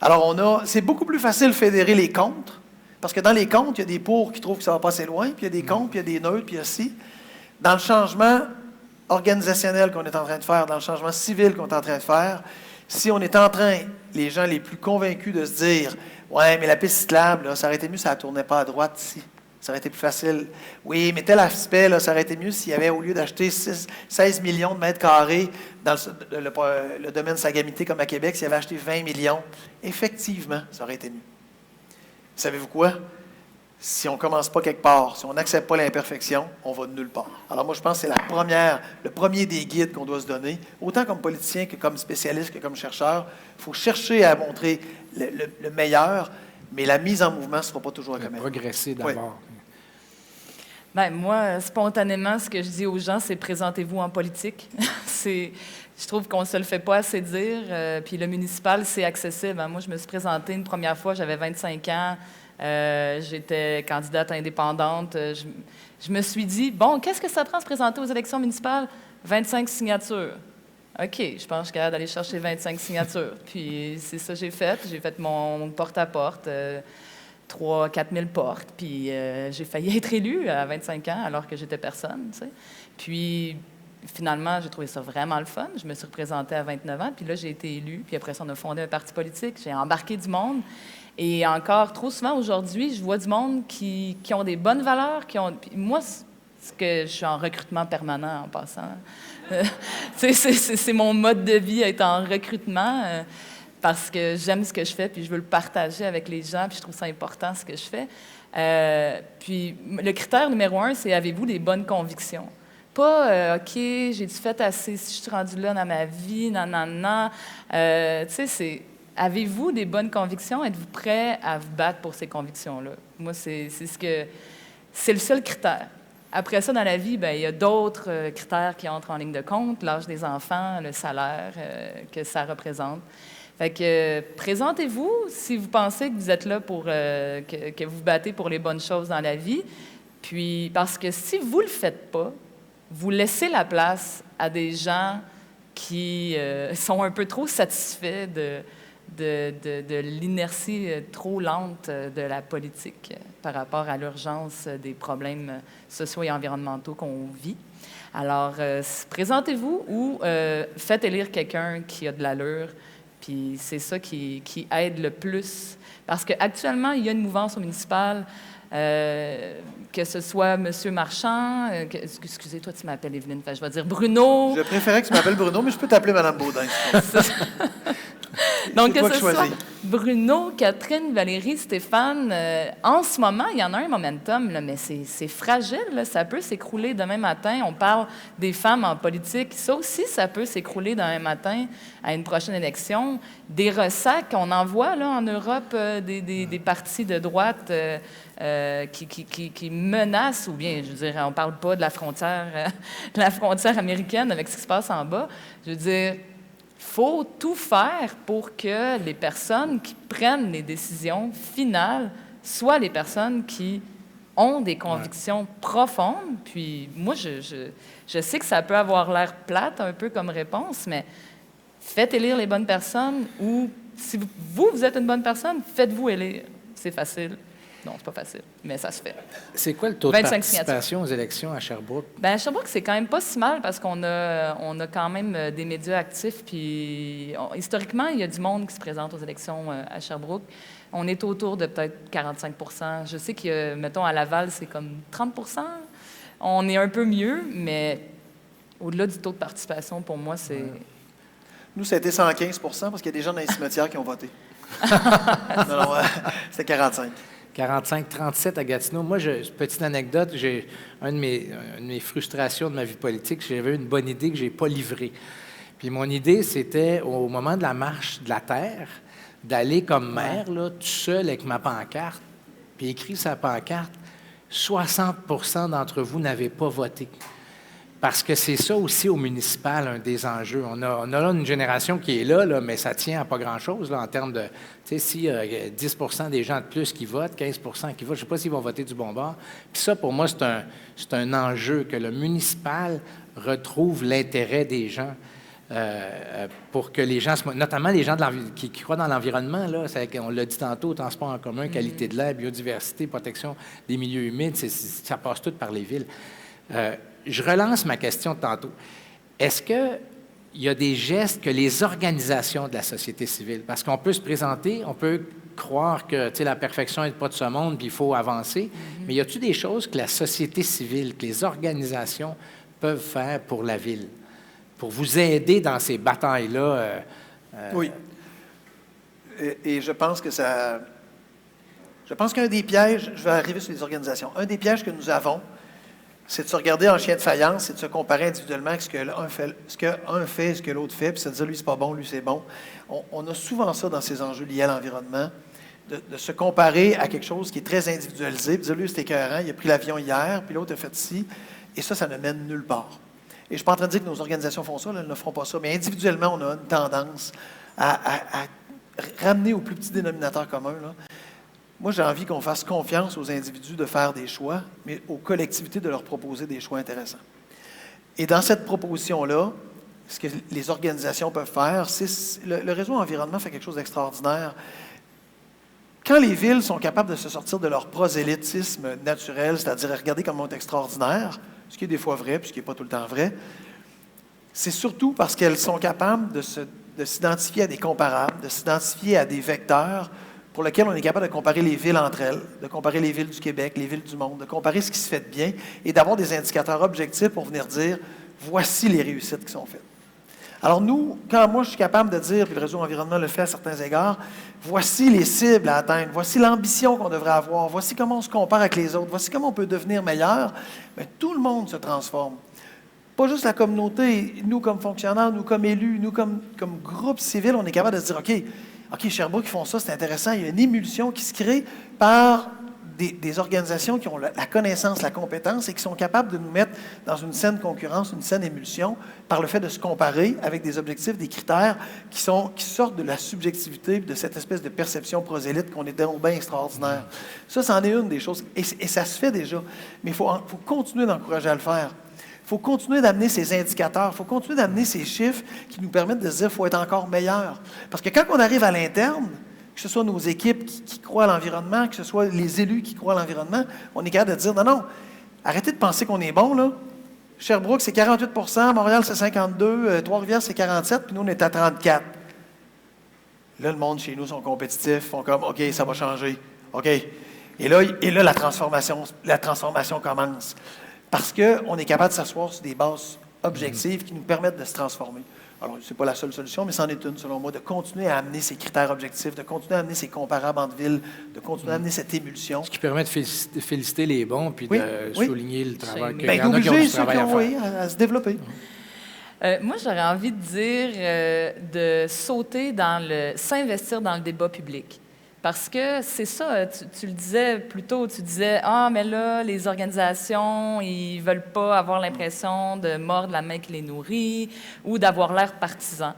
Alors, c'est beaucoup plus facile de fédérer les contre, parce que dans les contre, il y a des pour qui trouvent que ça va pas assez loin, puis il y a des contre, puis il y a des neutres, puis il y a ci. Dans le changement organisationnel qu'on est en train de faire, dans le changement civil qu'on est en train de faire, si on est en train, les gens les plus convaincus de se dire « ouais, mais la piste cyclable, là, ça aurait été mieux si ça ne tournait pas à droite ici. Ça aurait été plus facile. Oui, mais tel aspect, là, ça aurait été mieux s'il y avait, au lieu d'acheter 16 millions de mètres carrés dans le domaine Sagamité comme à Québec, s'il y avait acheté 20 millions. Effectivement, ça aurait été mieux. Savez-vous quoi? Si on ne commence pas quelque part, si on n'accepte pas l'imperfection, on va de nulle part. Alors moi, je pense que c'est le premier des guides qu'on doit se donner, autant comme politicien que comme spécialiste, que comme chercheur. Il faut chercher à montrer le meilleur, mais la mise en mouvement ne sera pas toujours la même. Progresser d'abord. Oui. Bien, moi, spontanément, ce que je dis aux gens, c'est « présentez-vous en politique ». Je trouve qu'on ne se le fait pas assez dire. Puis le municipal, c'est accessible. Moi, je me suis présentée une première fois, j'avais 25 ans. J'étais candidate indépendante. Je me suis dit, bon, qu'est-ce que ça prend se présenter aux élections municipales? 25 signatures. OK, je pense que je suis capable d'aller chercher 25 signatures. Puis c'est ça que j'ai fait. J'ai fait mon porte-à-porte, 3 000 à 4 000 portes. Puis j'ai failli être élue à 25 ans alors que j'étais personne, tu sais. Puis finalement, j'ai trouvé ça vraiment le fun. Je me suis représentée à 29 ans. Puis là, j'ai été élue. Puis après ça, on a fondé un parti politique. J'ai embarqué du monde. Et encore, trop souvent aujourd'hui, je vois du monde qui ont des bonnes valeurs. Moi, je suis en recrutement permanent en passant. C'est mon mode de vie, être en recrutement. parce que j'aime ce que je fais, puis je veux le partager avec les gens, puis je trouve ça important ce que je fais. Puis le critère numéro 1, c'est avez-vous des bonnes convictions? Pas OK, j'ai-tu fait assez si je suis rendu là dans ma vie, non. Tu sais, c'est avez-vous des bonnes convictions? Êtes-vous prêt à vous battre pour ces convictions-là? Moi, c'est le seul critère. Après ça, dans la vie, bien, il y a d'autres critères qui entrent en ligne de compte, l'âge des enfants, le salaire que ça représente. Fait que présentez-vous si vous pensez que vous êtes là pour que vous vous battez pour les bonnes choses dans la vie. Puis, parce que si vous le faites pas, vous laissez la place à des gens qui sont un peu trop satisfaits de l'inertie trop lente de la politique par rapport à l'urgence des problèmes sociaux et environnementaux qu'on vit. Alors, présentez-vous ou faites élire quelqu'un qui a de l'allure, puis c'est ça qui aide le plus. Parce qu'actuellement, il y a une mouvance au municipal, que ce soit M. Marchand, excusez, toi, tu m'appelles Evelyne, je vais dire Bruno. Je préférais que tu m'appelles Bruno, mais je peux t'appeler Mme Baudin. Donc, que ce soit Bruno, Catherine, Valérie, Stéphane, en ce moment, il y en a un momentum, là, mais c'est fragile, là, ça peut s'écrouler demain matin. On parle des femmes en politique. Ça aussi, ça peut s'écrouler demain matin à une prochaine élection. Des ressacs, on en voit là, en Europe des partis de droite qui menacent, ou bien, je veux dire, on ne parle pas de la frontière américaine avec ce qui se passe en bas. Je veux dire, il faut tout faire pour que les personnes qui prennent les décisions finales soient les personnes qui ont des convictions profondes. Puis moi, je sais que ça peut avoir l'air plate un peu comme réponse, mais faites élire les bonnes personnes ou si vous êtes une bonne personne, faites-vous élire. C'est facile. Non, c'est pas facile, mais ça se fait. C'est quoi le taux de participation aux élections à Sherbrooke? Bien, à Sherbrooke, c'est quand même pas si mal parce qu'on a quand même des médias actifs. Puis, historiquement, il y a du monde qui se présente aux élections à Sherbrooke. On est autour de peut-être 45 %. Je sais que, mettons, à Laval, c'est comme 30 %. On est un peu mieux, mais au-delà du taux de participation, pour moi, c'est... Nous, ça a été 115 % parce qu'il y a des gens dans les cimetières qui ont voté. Non, c'était 45. 45-37 à Gatineau. Moi, petite anecdote, j'ai une de mes frustrations de ma vie politique, j'avais une bonne idée que je n'ai pas livrée. Puis mon idée, c'était, au moment de la marche de la Terre, d'aller comme maire, là, tout seul avec ma pancarte, puis écrit sa pancarte, 60 % d'entre vous n'avez pas voté. Parce que c'est ça aussi au municipal, un des enjeux. On a là une génération qui est là, mais ça tient à pas grand-chose là, en termes de... Tu sais, si 10 % des gens de plus qui votent, 15 % qui votent, je ne sais pas s'ils vont voter du bon bord. Puis ça, pour moi, c'est un enjeu, que le municipal retrouve l'intérêt des gens pour que les gens, notamment les gens qui croient dans l'environnement, là, on l'a dit tantôt, transport en commun, qualité de l'air, biodiversité, protection des milieux humides, ça passe tout par les villes. Je relance ma question de tantôt. Est-ce qu'il y a des gestes que les organisations de la société civile, parce qu'on peut se présenter, on peut croire que la perfection n'est pas de ce monde, puis il faut avancer, mais y a-t-il des choses que la société civile, que les organisations peuvent faire pour la ville, pour vous aider dans ces batailles-là? Oui. Et je pense que ça... Je pense qu'un des pièges, je vais arriver sur les organisations, un des pièges que nous avons, c'est de se regarder en chien de faïence, c'est de se comparer individuellement avec ce que l'un fait, ce que l'autre fait, puis se dire, lui, c'est pas bon, lui, c'est bon. On a souvent ça dans ces enjeux liés à l'environnement, de se comparer à quelque chose qui est très individualisé, puis dire, lui, c'est écœurant, il a pris l'avion hier, puis l'autre a fait ci, et ça ne mène nulle part. Et je ne suis pas en train de dire que nos organisations font ça, là, elles ne feront pas ça, mais individuellement, on a une tendance à ramener au plus petit dénominateur commun, là. Moi, j'ai envie qu'on fasse confiance aux individus de faire des choix, mais aux collectivités de leur proposer des choix intéressants. Et dans cette proposition-là, ce que les organisations peuvent faire, c'est le réseau environnement fait quelque chose d'extraordinaire. Quand les villes sont capables de se sortir de leur prosélytisme naturel, c'est-à-dire regarder comme on est extraordinaire, ce qui est des fois vrai, puis ce qui n'est pas tout le temps vrai, c'est surtout parce qu'elles sont capables de s'identifier à des comparables, de s'identifier à des vecteurs pour lesquels on est capable de comparer les villes entre elles, de comparer les villes du Québec, les villes du monde, de comparer ce qui se fait de bien et d'avoir des indicateurs objectifs pour venir dire « voici les réussites qui sont faites ». Alors nous, quand moi je suis capable de dire, puis le réseau environnement le fait à certains égards, voici les cibles à atteindre, voici l'ambition qu'on devrait avoir, voici comment on se compare avec les autres, voici comment on peut devenir meilleur, bien, tout le monde se transforme. Pas juste la communauté, nous comme fonctionnaires, nous comme élus, nous comme groupe civil, on est capable de se dire, OK, Sherbrooke, ils font ça, c'est intéressant, il y a une émulsion qui se crée par des organisations qui ont la connaissance, la compétence et qui sont capables de nous mettre dans une saine concurrence, une saine émulsion, par le fait de se comparer avec des objectifs, des critères qui sortent de la subjectivité, de cette espèce de perception prosélyte qu'on est donc bien extraordinaire. Ça, c'en est une des choses, et ça se fait déjà, mais il faut continuer d'encourager à le faire. Il faut continuer d'amener ces indicateurs, il faut continuer d'amener ces chiffres qui nous permettent de se dire qu'il faut être encore meilleur. Parce que quand on arrive à l'interne, que ce soit nos équipes qui croient à l'environnement, que ce soit les élus qui croient à l'environnement, on est capable de dire, non, arrêtez de penser qu'on est bon, là. Sherbrooke, c'est 48 %, Montréal, c'est 52 %, Trois-Rivières, c'est 47 %, puis nous, on est à 34 %. Là, le monde chez nous sont compétitifs, font comme, OK, ça va changer. OK. Et là la transformation commence. Parce qu'on est capable de s'asseoir sur des bases objectives qui nous permettent de se transformer. Alors, ce n'est pas la seule solution, mais c'en est une, selon moi, de continuer à amener ces critères objectifs, de continuer à amener ces comparables entre villes, de continuer à amener cette émulsion. Ce qui permet de féliciter les bons, puis de souligner le travail qu'il y en a qui ont du ceux travail qui à ont faire. à se développer. Moi, j'aurais envie de dire de s'investir dans le débat public. Parce que c'est ça, tu le disais plus tôt, tu disais « Ah, mais là, les organisations, ils veulent pas avoir l'impression de mordre la main qui les nourrit ou d'avoir l'air partisan. »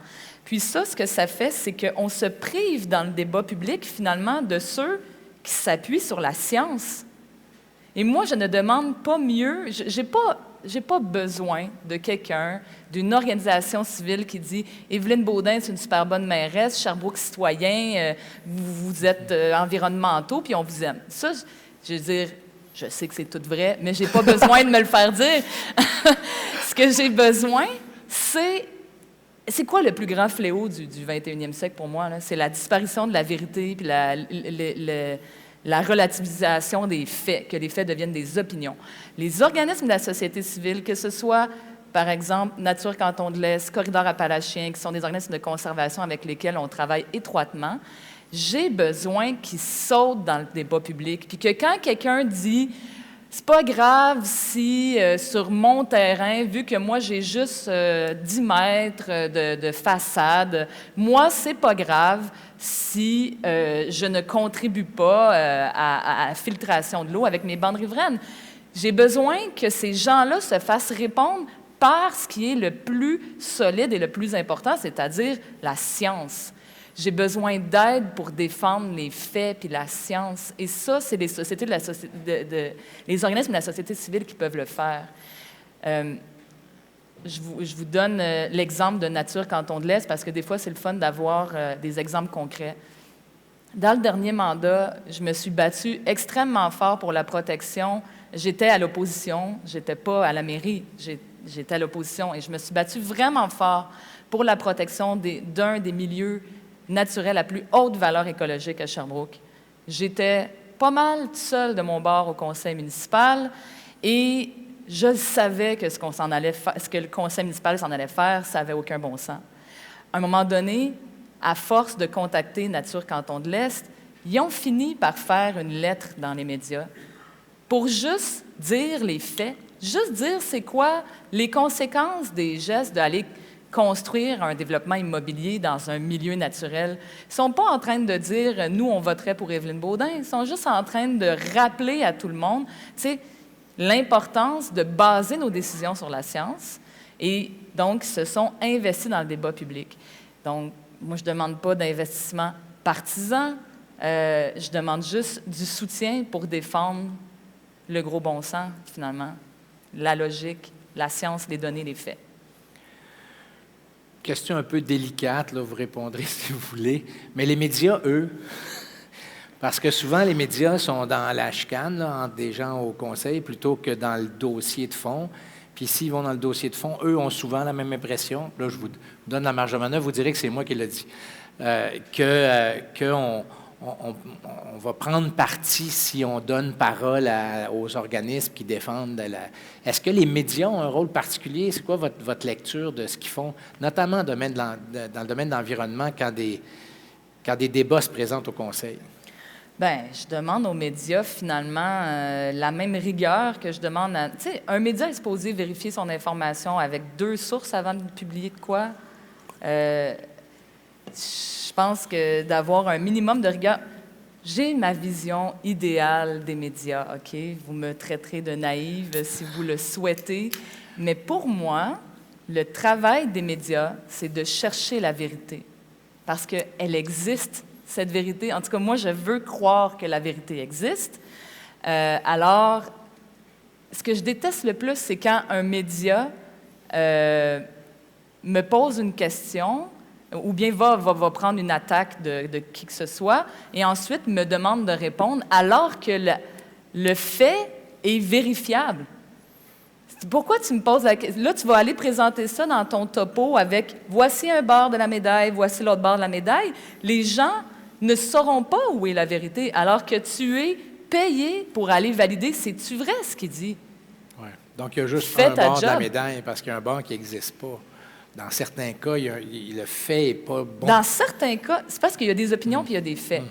Puis ça, ce que ça fait, c'est qu'on se prive dans le débat public, finalement, de ceux qui s'appuient sur la science. Et moi, je ne demande pas mieux, j'ai pas besoin de quelqu'un, d'une organisation civile qui dit « Évelyne Baudin, c'est une super bonne mairesse, Sherbrooke citoyen, vous êtes environnementaux, puis on vous aime. » Ça, je veux dire, je sais que c'est tout vrai, mais j'ai pas besoin de me le faire dire. Ce que j'ai besoin, c'est quoi le plus grand fléau du 21e siècle pour moi? C'est la disparition de la vérité, puis la relativisation des faits, que les faits deviennent des opinions. Les organismes de la société civile, que ce soit, par exemple, Nature Canton de l'Est, Corridor Appalachien, qui sont des organismes de conservation avec lesquels on travaille étroitement, j'ai besoin qu'ils sautent dans le débat public. Puis que quand quelqu'un dit « c'est pas grave si sur mon terrain, vu que moi j'ai juste 10 mètres de façade, moi c'est pas grave si je ne contribue pas à la filtration de l'eau avec mes bandes riveraines. » J'ai besoin que ces gens-là se fassent répondre par ce qui est le plus solide et le plus important, c'est-à-dire la science. J'ai besoin d'aide pour défendre les faits puis la science. Et ça, c'est les sociétés les organismes de la société civile qui peuvent le faire. Je vous donne l'exemple de Nature Canton de l'Est parce que des fois, c'est le fun d'avoir des exemples concrets. Dans le dernier mandat, je me suis battue extrêmement fort pour la protection. J'étais à l'opposition, j'étais pas à la mairie, j'étais à l'opposition et je me suis battue vraiment fort pour la protection d'un des milieux naturels à plus haute valeur écologique à Sherbrooke. J'étais pas mal toute seule de mon bord au conseil municipal et je savais que ce que le conseil municipal s'en allait faire, ça n'avait aucun bon sens. À un moment donné, à force de contacter Nature Canton de l'Est, ils ont fini par faire une lettre dans les médias pour juste dire les faits, juste dire c'est quoi les conséquences des gestes d'aller construire un développement immobilier dans un milieu naturel. Ils ne sont pas en train de dire « nous, on voterait pour Évelyne Baudin ». Ils sont juste en train de rappeler à tout le monde l'importance de baser nos décisions sur la science. Et donc, ils se sont investis dans le débat public. Donc, moi, je ne demande pas d'investissement partisan. Je demande juste du soutien pour défendre le gros bon sens, finalement, la logique, la science, les données, les faits. Question un peu délicate, là, vous répondrez si vous voulez. Mais les médias, eux, parce que souvent les médias sont dans la chicane là, entre des gens au conseil plutôt que dans le dossier de fond. Puis s'ils vont dans le dossier de fond, eux ont souvent la même impression. Là, je vous donne la marge de manœuvre, vous direz que c'est moi qui l'ai dit. on va prendre parti si on donne parole aux organismes qui défendent Est-ce que les médias ont un rôle particulier? C'est quoi votre lecture de ce qu'ils font, notamment dans le domaine de l'environnement, quand des débats se présentent au Conseil? Bien, je demande aux médias, finalement, la même rigueur que je demande à... Tu sais, un média est supposé vérifier son information avec 2 sources avant de publier de quoi. Je pense que d'avoir un minimum de rigueur... J'ai ma vision idéale des médias, OK? Vous me traiterez de naïve si vous le souhaitez, mais pour moi, le travail des médias, c'est de chercher la vérité, parce qu'elle existe, cette vérité. En tout cas, moi, je veux croire que la vérité existe. Alors, ce que je déteste le plus, c'est quand un média me pose une question ou bien va prendre une attaque de qui que ce soit et ensuite me demande de répondre alors que le fait est vérifiable. Pourquoi tu me poses la question? Là, tu vas aller présenter ça dans ton topo avec « voici un bord de la médaille, voici l'autre bord de la médaille ». Les gens ne sauront pas où est la vérité, alors que tu es payé pour aller valider. C'est-tu vrai ce qu'il dit? Ouais. Donc, il y a juste Fais un ta bord de la job. médaille parce qu'il y a un bord qui n'existe pas. Dans certains cas, le fait n'est pas bon. Dans certains cas, c'est parce qu'il y a des opinions puis il y a des faits.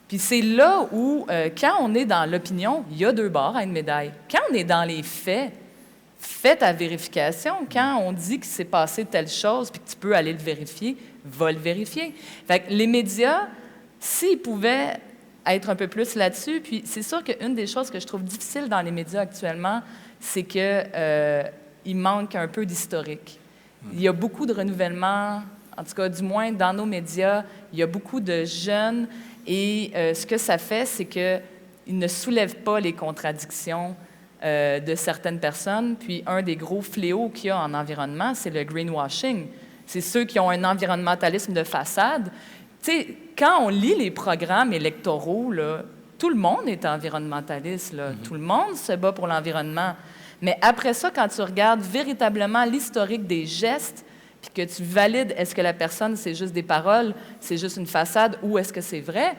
Puis c'est là où, quand on est dans l'opinion, il y a 2 bords à une médaille. Quand on est dans les faits, fais ta vérification. Quand on dit qu'il s'est passé telle chose puis que tu peux aller le vérifier, va le vérifier. Fait que les médias, s'ils pouvaient être un peu plus là-dessus, puis c'est sûr qu'une des choses que je trouve difficile dans les médias actuellement, c'est qu'il manque un peu d'historique. Il y a beaucoup de renouvellement, en tout cas, du moins dans nos médias, il y a beaucoup de jeunes et ce que ça fait, c'est qu'ils ne soulèvent pas les contradictions de certaines personnes. Puis un des gros fléaux qu'il y a en environnement, c'est le greenwashing. C'est ceux qui ont un environnementalisme de façade. Tu sais, quand on lit les programmes électoraux, là, tout le monde est environnementaliste, là. Tout le monde se bat pour l'environnement. Mais après ça, quand tu regardes véritablement l'historique des gestes, puis que tu valides est-ce que la personne, c'est juste des paroles, c'est juste une façade, ou est-ce que c'est vrai,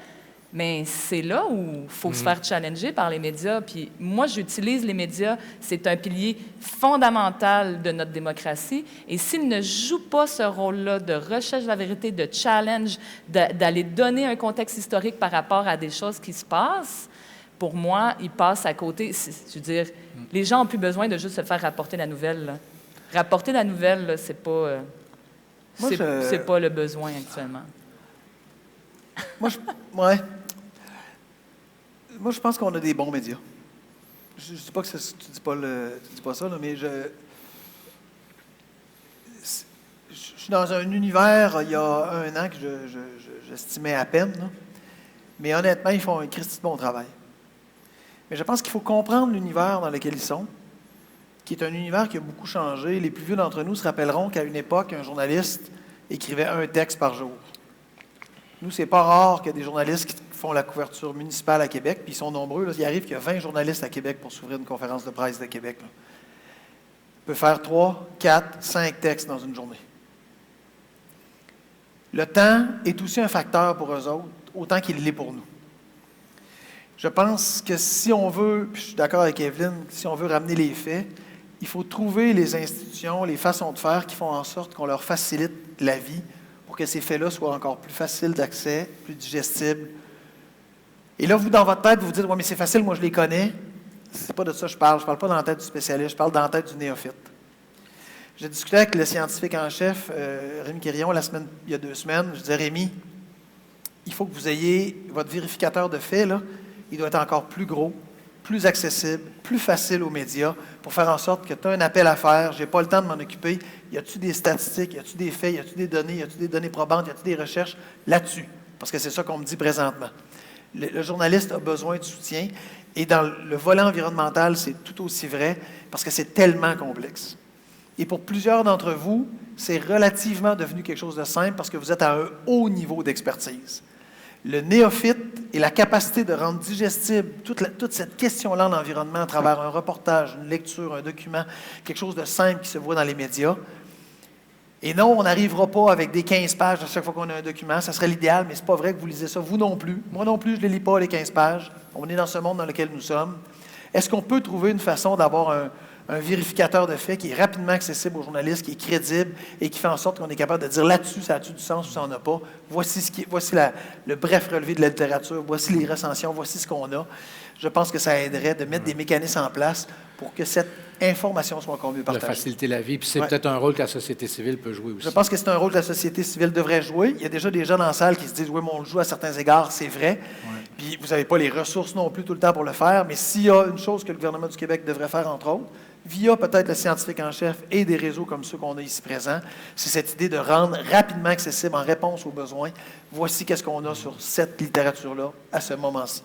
mais c'est là où il faut se faire challenger par les médias. Puis moi, j'utilise les médias, c'est un pilier fondamental de notre démocratie. Et s'ils ne jouent pas ce rôle-là de recherche de la vérité, de challenge, d'aller donner un contexte historique par rapport à des choses qui se passent, pour moi, ils passent à côté. Je veux dire, les gens n'ont plus besoin de juste se faire rapporter la nouvelle, là. Rapporter la nouvelle, là, c'est pas, c'est pas le besoin actuellement. Ouais. Moi, je pense qu'on a des bons médias. Je ne dis pas que tu dis pas ça, là, mais je suis dans un univers, il y a 1 an, que j'estimais à peine, là. Mais honnêtement, ils font un Christi de bon travail. Mais je pense qu'il faut comprendre l'univers dans lequel ils sont, qui est un univers qui a beaucoup changé. Les plus vieux d'entre nous se rappelleront qu'à une époque, un journaliste écrivait 1 texte par jour. Nous, c'est pas rare qu'il y ait des journalistes qui font la couverture municipale à Québec, puis ils sont nombreux. Là. Il arrive qu'il y a 20 journalistes à Québec pour s'ouvrir une conférence de presse de Québec. Là. On peut faire 3, 4, 5 textes dans une journée. Le temps est aussi un facteur pour eux autres, autant qu'il l'est pour nous. Je pense que si on veut, puis je suis d'accord avec Evelyne, si on veut ramener les faits, il faut trouver les institutions, les façons de faire qui font en sorte qu'on leur facilite la vie pour que ces faits-là soient encore plus faciles d'accès, plus digestibles. Et là, vous, dans votre tête, vous vous dites « Oui, mais c'est facile, moi je les connais. » C'est pas de ça que je parle. Je parle pas dans la tête du spécialiste, je parle dans la tête du néophyte. J'ai discuté avec le scientifique en chef, Rémi Quirion, il y a 2 semaines. Je disais « Rémi, il faut que vous ayez votre vérificateur de faits, là, il doit être encore plus gros, plus accessible, plus facile aux médias pour faire en sorte que tu as un appel à faire, je n'ai pas le temps de m'en occuper. Y a-t-il des statistiques, y a-t-il des faits, y a-t-il des données, y a-t-il des données probantes, y a-t-il des recherches là-dessus? Parce que c'est ça qu'on me dit présentement. Le journaliste a besoin de soutien et dans le volet environnemental, c'est tout aussi vrai parce que c'est tellement complexe. Et pour plusieurs d'entre vous, c'est relativement devenu quelque chose de simple parce que vous êtes à un haut niveau d'expertise. Le néophyte et la capacité de rendre digestible toute cette question-là en environnement à travers un reportage, une lecture, un document, quelque chose de simple qui se voit dans les médias, Et non, on n'arrivera pas avec des 15 pages à chaque fois qu'on a un document. Ça serait l'idéal, mais ce n'est pas vrai que vous lisez ça. Vous non plus. Moi non plus, je ne les lis pas, les 15 pages. On est dans ce monde dans lequel nous sommes. Est-ce qu'on peut trouver une façon d'avoir un vérificateur de faits qui est rapidement accessible aux journalistes, qui est crédible et qui fait en sorte qu'on est capable de dire là-dessus, ça a-tu du sens ou ça n'en a pas? Voici, le bref relevé de la littérature, voici les recensions, voici ce qu'on a. Je pense que ça aiderait de mettre des mécanismes en place pour que cette information soit encore mieux De partagée. faciliter la vie. Puis c'est peut-être un rôle que la société civile peut jouer aussi. Je pense que c'est un rôle que la société civile devrait jouer. Il y a déjà des gens dans la salle qui se disent « Oui, mais on le joue à certains égards, c'est vrai. Puis vous n'avez pas les ressources non plus tout le temps pour le faire. Mais s'il y a une chose que le gouvernement du Québec devrait faire, entre autres, via peut-être le scientifique en chef et des réseaux comme ceux qu'on a ici présents, c'est cette idée de rendre rapidement accessible en réponse aux besoins. Voici qu'est-ce qu'on a sur cette littérature-là à ce moment-ci.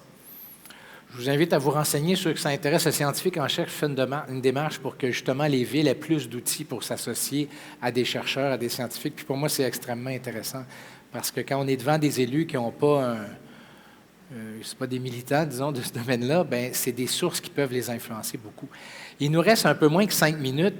Je vous invite à vous renseigner. Ceux qui s'intéressent, le scientifique en chef fait une démarche pour que justement les villes aient plus d'outils pour s'associer à des chercheurs, à des scientifiques. Puis pour moi, c'est extrêmement intéressant parce que quand on est devant des élus qui n'ont pas c'est pas des militants, disons, de ce domaine-là, bien, c'est des sources qui peuvent les influencer beaucoup. Il nous reste un peu moins que 5 minutes.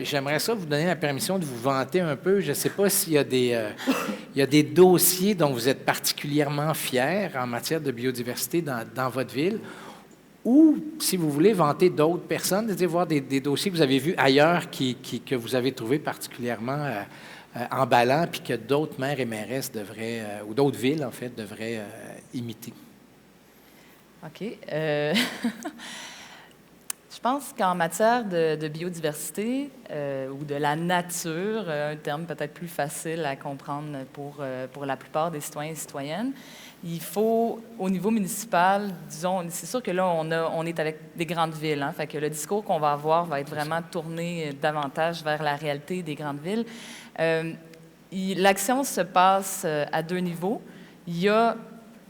J'aimerais ça vous donner la permission de vous vanter un peu. Je ne sais pas s'il y a des dossiers dont vous êtes particulièrement fiers en matière de biodiversité dans votre ville, ou si vous voulez vanter d'autres personnes, voir des dossiers que vous avez vus ailleurs que vous avez trouvés particulièrement emballants, puis que d'autres maires et mairesses devraient, ou d'autres villes, en fait, devraient imiter. OK. Je pense qu'en matière de biodiversité ou de la nature, un terme peut-être plus facile à comprendre pour la plupart des citoyens et citoyennes, il faut, au niveau municipal, disons, c'est sûr que là, on est avec des grandes villes, hein, fait que le discours qu'on va avoir va être vraiment tourné davantage vers la réalité des grandes villes. L'action se passe à 2 niveaux. Il y a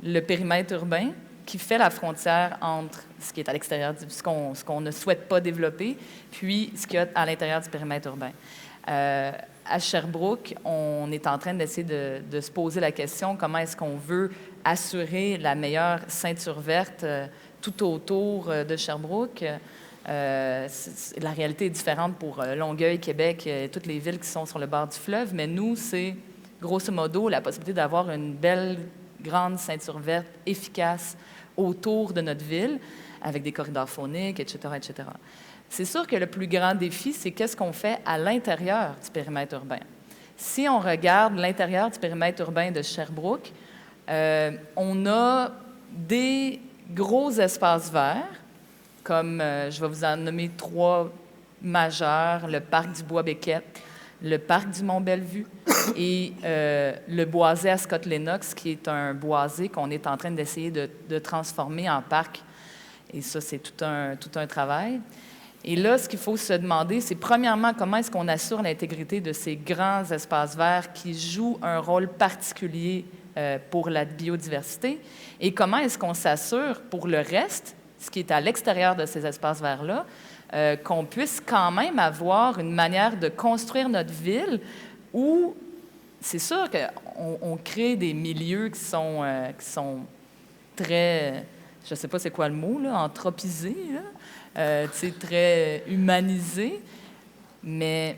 le périmètre urbain, qui fait la frontière entre ce qui est à l'extérieur, ce qu'on ne souhaite pas développer, puis ce qu'il y a à l'intérieur du périmètre urbain. À Sherbrooke, on est en train d'essayer de se poser la question comment est-ce qu'on veut assurer la meilleure ceinture verte tout autour de Sherbrooke. La réalité est différente pour Longueuil, Québec, toutes les villes qui sont sur le bord du fleuve, mais nous, c'est grosso modo la possibilité d'avoir une belle grande ceinture verte efficace autour de notre ville, avec des corridors fauniques, etc., etc. C'est sûr que le plus grand défi, c'est qu'est-ce qu'on fait à l'intérieur du périmètre urbain. Si on regarde l'intérieur du périmètre urbain de Sherbrooke, on a des gros espaces verts, comme je vais vous en nommer 3 majeurs, le parc du Bois-Béquette, le parc du Mont-Bellevue et le boisé à Scott-Lennox, qui est un boisé qu'on est en train d'essayer de transformer en parc. Et ça, c'est tout un travail. Et là, ce qu'il faut se demander, c'est premièrement, comment est-ce qu'on assure l'intégrité de ces grands espaces verts qui jouent un rôle particulier pour la biodiversité, et comment est-ce qu'on s'assure pour le reste, ce qui est à l'extérieur de ces espaces verts-là, qu'on puisse quand même avoir une manière de construire notre ville où, c'est sûr qu'on crée des milieux qui sont très, je ne sais pas c'est quoi le mot, là, anthropisés, très humanisés, mais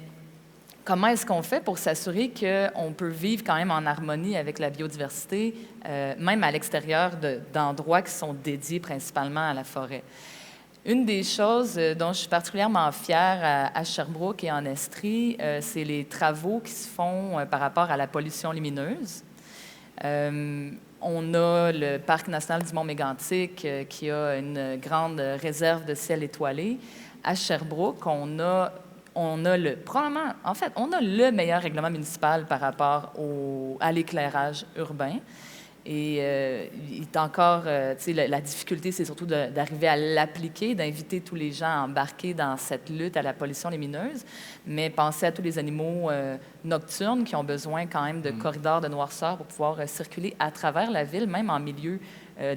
comment est-ce qu'on fait pour s'assurer qu'on peut vivre quand même en harmonie avec la biodiversité, même à l'extérieur d'endroits qui sont dédiés principalement à la forêt? Une des choses dont je suis particulièrement fière à Sherbrooke et en Estrie, c'est les travaux qui se font par rapport à la pollution lumineuse. On a le Parc national du Mont-Mégantic qui a une grande réserve de ciel étoilé. À Sherbrooke, on a probablement, en fait, on a le meilleur règlement municipal par rapport à l'éclairage urbain. Et il est encore, la difficulté, c'est surtout d'arriver à l'appliquer, d'inviter tous les gens à embarquer dans cette lutte à la pollution lumineuse, mais pensez à tous les animaux nocturnes qui ont besoin quand même de corridors de noirceur pour pouvoir circuler à travers la ville, même en milieu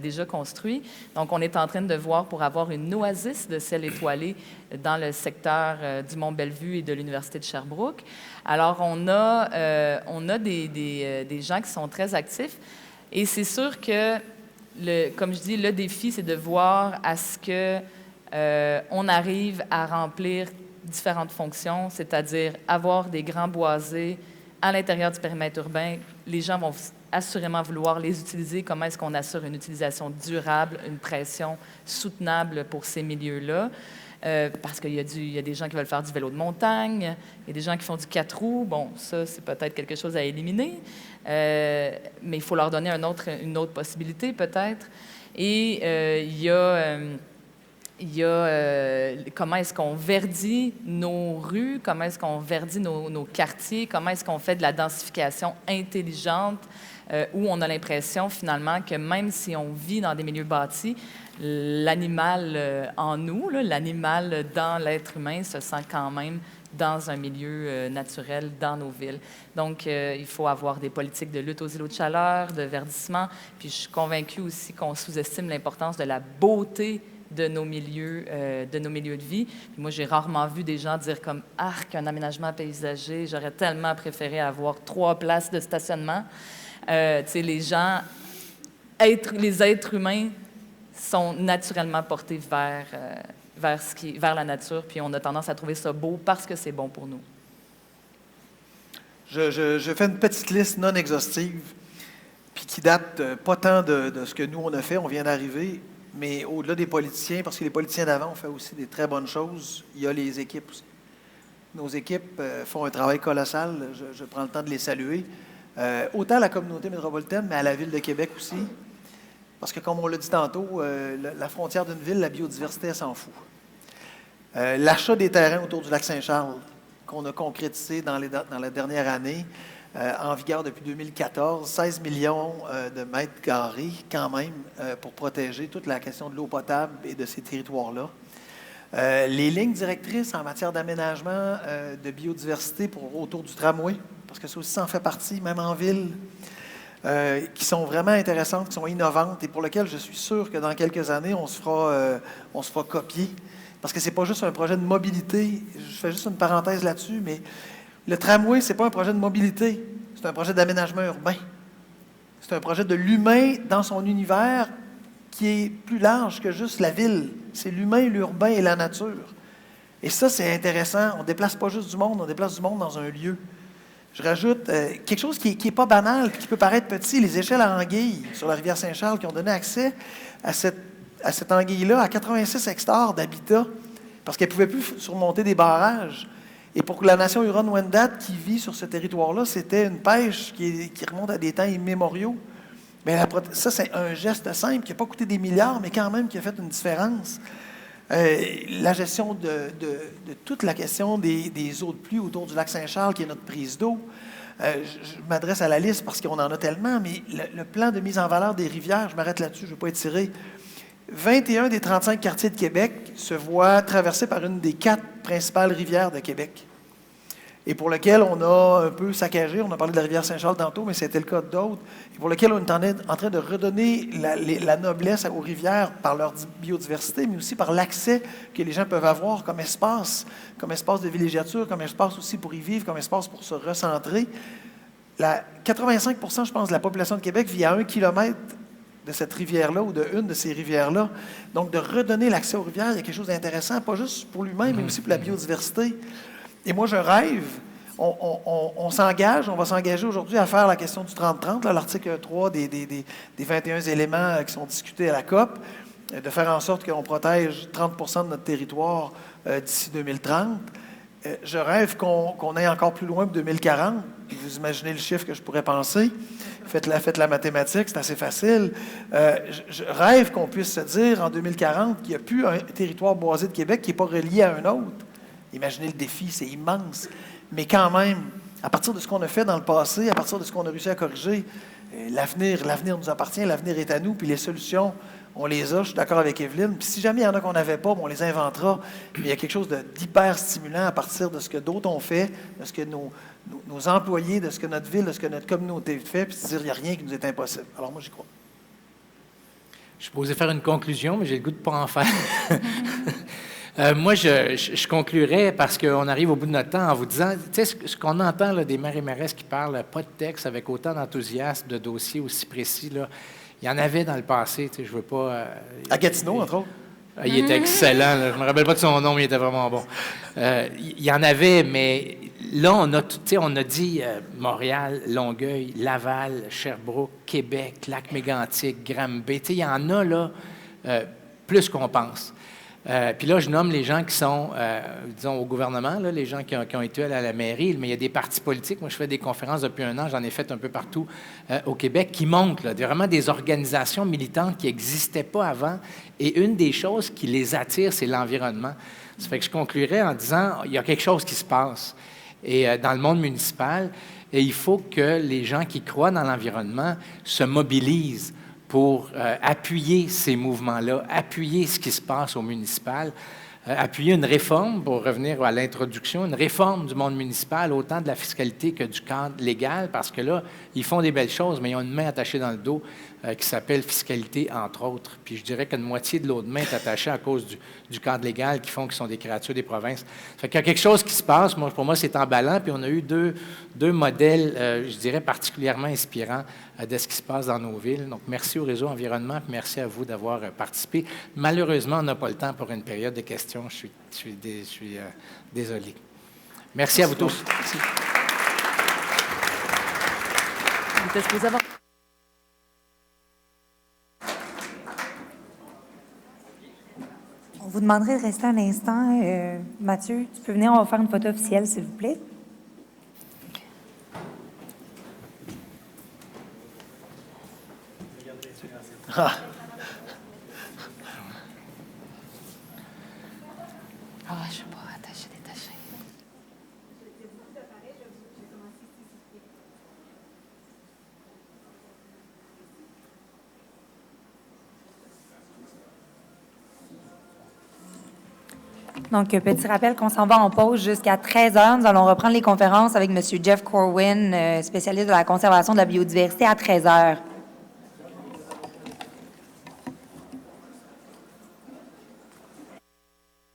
déjà construit. Donc, on est en train de voir pour avoir une oasis de ciel étoilé dans le secteur du Mont-Bellevue et de l'Université de Sherbrooke. Alors, on a des gens qui sont très actifs. Et c'est sûr que, comme je dis, le défi, c'est de voir à ce qu'on arrive à remplir différentes fonctions, c'est-à-dire avoir des grands boisés à l'intérieur du périmètre urbain, les gens vont assurément vouloir les utiliser. Comment est-ce qu'on assure une utilisation durable, une pression soutenable pour ces milieux-là? Parce qu'il y a des gens qui veulent faire du vélo de montagne, il y a des gens qui font du 4 roues. Bon, ça, c'est peut-être quelque chose à éliminer, mais il faut leur donner une autre possibilité, peut-être. Et il y a comment est-ce qu'on verdit nos rues, comment est-ce qu'on verdit nos quartiers, comment est-ce qu'on fait de la densification intelligente, où on a l'impression finalement que même si on vit dans des milieux bâtis, l'animal en nous, l'animal dans l'être humain se sent quand même dans un milieu naturel, dans nos villes. Donc, il faut avoir des politiques de lutte aux îlots de chaleur, de verdissement. Puis, je suis convaincue aussi qu'on sous-estime l'importance de la beauté de nos milieux de vie. Puis moi, j'ai rarement vu des gens dire comme « Arc, un aménagement paysager, j'aurais tellement préféré avoir 3 places de stationnement. » Tu sais, les êtres humains sont naturellement portés vers la nature, puis on a tendance à trouver ça beau parce que c'est bon pour nous. Je fais une petite liste non exhaustive, puis qui date pas tant de ce que nous, on a fait, on vient d'arriver, mais au-delà des politiciens, parce que les politiciens d'avant ont fait aussi des très bonnes choses, il y a les équipes aussi. Nos équipes font un travail colossal, je prends le temps de les saluer, autant à la communauté métropolitaine, mais à la Ville de Québec aussi. Parce que, comme on l'a dit tantôt, la frontière d'une ville, la biodiversité, elle s'en fout. L'achat des terrains autour du lac Saint-Charles, qu'on a concrétisé dans la dernière année, en vigueur depuis 2014, 16 millions de mètres carrés, quand même, pour protéger toute la question de l'eau potable et de ces territoires-là. Les lignes directrices en matière d'aménagement de biodiversité autour du tramway, parce que ça aussi, ça en fait partie, même en ville, qui sont vraiment intéressantes, qui sont innovantes et pour lesquelles je suis sûr que dans quelques années, on se fera copier. Parce que ce n'est pas juste un projet de mobilité. Je fais juste une parenthèse là-dessus, mais le tramway, ce n'est pas un projet de mobilité. C'est un projet d'aménagement urbain. C'est un projet de l'humain dans son univers qui est plus large que juste la ville. C'est l'humain, l'urbain et la nature. Et ça, c'est intéressant. On ne déplace pas juste du monde, on déplace du monde dans un lieu. Je rajoute quelque chose qui n'est pas banal, qui peut paraître petit, les échelles à anguilles sur la rivière Saint-Charles qui ont donné accès à cette anguille-là à 86 hectares d'habitat parce qu'elle ne pouvait plus surmonter des barrages. Et pour la nation Huron-Wendat qui vit sur ce territoire-là, c'était une pêche qui remonte à des temps immémoriaux. Mais ça, c'est un geste simple qui n'a pas coûté des milliards, mais quand même qui a fait une différence. La gestion de toute la question des eaux de pluie autour du lac Saint-Charles, qui est notre prise d'eau. Je m'adresse à la liste parce qu'on en a tellement, mais le plan de mise en valeur des rivières, je m'arrête là-dessus, je ne veux pas étirer. 21 des 35 quartiers de Québec se voient traversés par une des 4 principales rivières de Québec. Et pour lequel on a un peu saccagé, on a parlé de la rivière Saint-Charles tantôt, mais c'était le cas d'autres, et pour lequel on est en train de redonner la noblesse aux rivières par leur biodiversité, mais aussi par l'accès que les gens peuvent avoir comme espace de villégiature, comme espace aussi pour y vivre, comme espace pour se recentrer. 85%, je pense, de la population de Québec vit à 1 kilomètre de cette rivière-là ou une de ces rivières-là. Donc, de redonner l'accès aux rivières, il y a quelque chose d'intéressant, pas juste pour lui-même, mais aussi pour la biodiversité. Et moi, je rêve, on s'engage, on va s'engager aujourd'hui à faire la question du 30-30, l'article 3 des 21 éléments qui sont discutés à la COP, de faire en sorte qu'on protège 30% de notre territoire d'ici 2030. Je rêve qu'on aille encore plus loin que 2040. Puis vous imaginez le chiffre que je pourrais penser. Faites la mathématique, c'est assez facile. Je rêve qu'on puisse se dire en 2040 qu'il n'y a plus un territoire boisé de Québec qui n'est pas relié à un autre. Imaginez le défi, c'est immense. Mais quand même, à partir de ce qu'on a fait dans le passé, à partir de ce qu'on a réussi à corriger, l'avenir nous appartient, l'avenir est à nous, puis les solutions, on les a, je suis d'accord avec Evelyne. Puis si jamais il y en a qu'on n'avait pas, on les inventera. Mais il y a quelque chose d'hyper stimulant à partir de ce que d'autres ont fait, de ce que nos employés, de ce que notre ville, de ce que notre communauté fait, puis de se dire qu'il n'y a rien qui nous est impossible. Alors moi, j'y crois. Je suis supposé faire une conclusion, mais j'ai le goût de ne pas en faire. Moi, je conclurais parce qu'on arrive au bout de notre temps en vous disant, tu sais, ce qu'on entend là, des maires et mairesses qui parlent pas de texte avec autant d'enthousiasme, de dossiers aussi précis, là, il y en avait dans le passé, tu sais, je veux pas... à Gatineau, entre autres. Il était excellent. Là. Je ne me rappelle pas de son nom, mais il était vraiment bon. Il y en avait, mais là, on a dit Montréal, Longueuil, Laval, Sherbrooke, Québec, Lac-Mégantic, Granby. Il y en a là plus qu'on pense. Puis là, je nomme les gens qui sont, disons, au gouvernement, là, les gens qui ont été à la mairie, mais il y a des partis politiques. Moi, je fais des conférences depuis 1 an, j'en ai fait un peu partout au Québec, qui montrent là, vraiment des organisations militantes qui n'existaient pas avant. Et une des choses qui les attire, c'est l'environnement. Ça fait que je conclurai en disant, il y a quelque chose qui se passe et, dans le monde municipal, et il faut que les gens qui croient dans l'environnement se mobilisent pour appuyer ces mouvements-là, appuyer ce qui se passe au municipal, appuyer une réforme, pour revenir à l'introduction, une réforme du monde municipal, autant de la fiscalité que du cadre légal, parce que là, ils font des belles choses, mais ils ont une main attachée dans le dos qui s'appelle fiscalité, entre autres. Puis je dirais qu'une moitié de l'autre main est attachée à cause du cadre légal qui font qu'ils sont des créatures des provinces. Ça fait qu'il y a quelque chose qui se passe. Pour moi, c'est emballant. Puis on a eu deux modèles, je dirais, particulièrement inspirants de ce qui se passe dans nos villes. Donc, merci au Réseau Environnement, puis merci à vous d'avoir participé. Malheureusement, on n'a pas le temps pour une période de questions. Je suis désolé. Merci à vous tous. Merci. Vous êtes supposé avoir... On vous demanderait de rester un instant. Mathieu, tu peux venir, on va faire une photo officielle, s'il vous plaît. Ah, je sais pas, attaché, détaché. Donc, petit rappel qu'on s'en va en pause jusqu'à 13 heures. Nous allons reprendre les conférences avec M. Jeff Corwin, spécialiste de la conservation de la biodiversité, à 13 heures.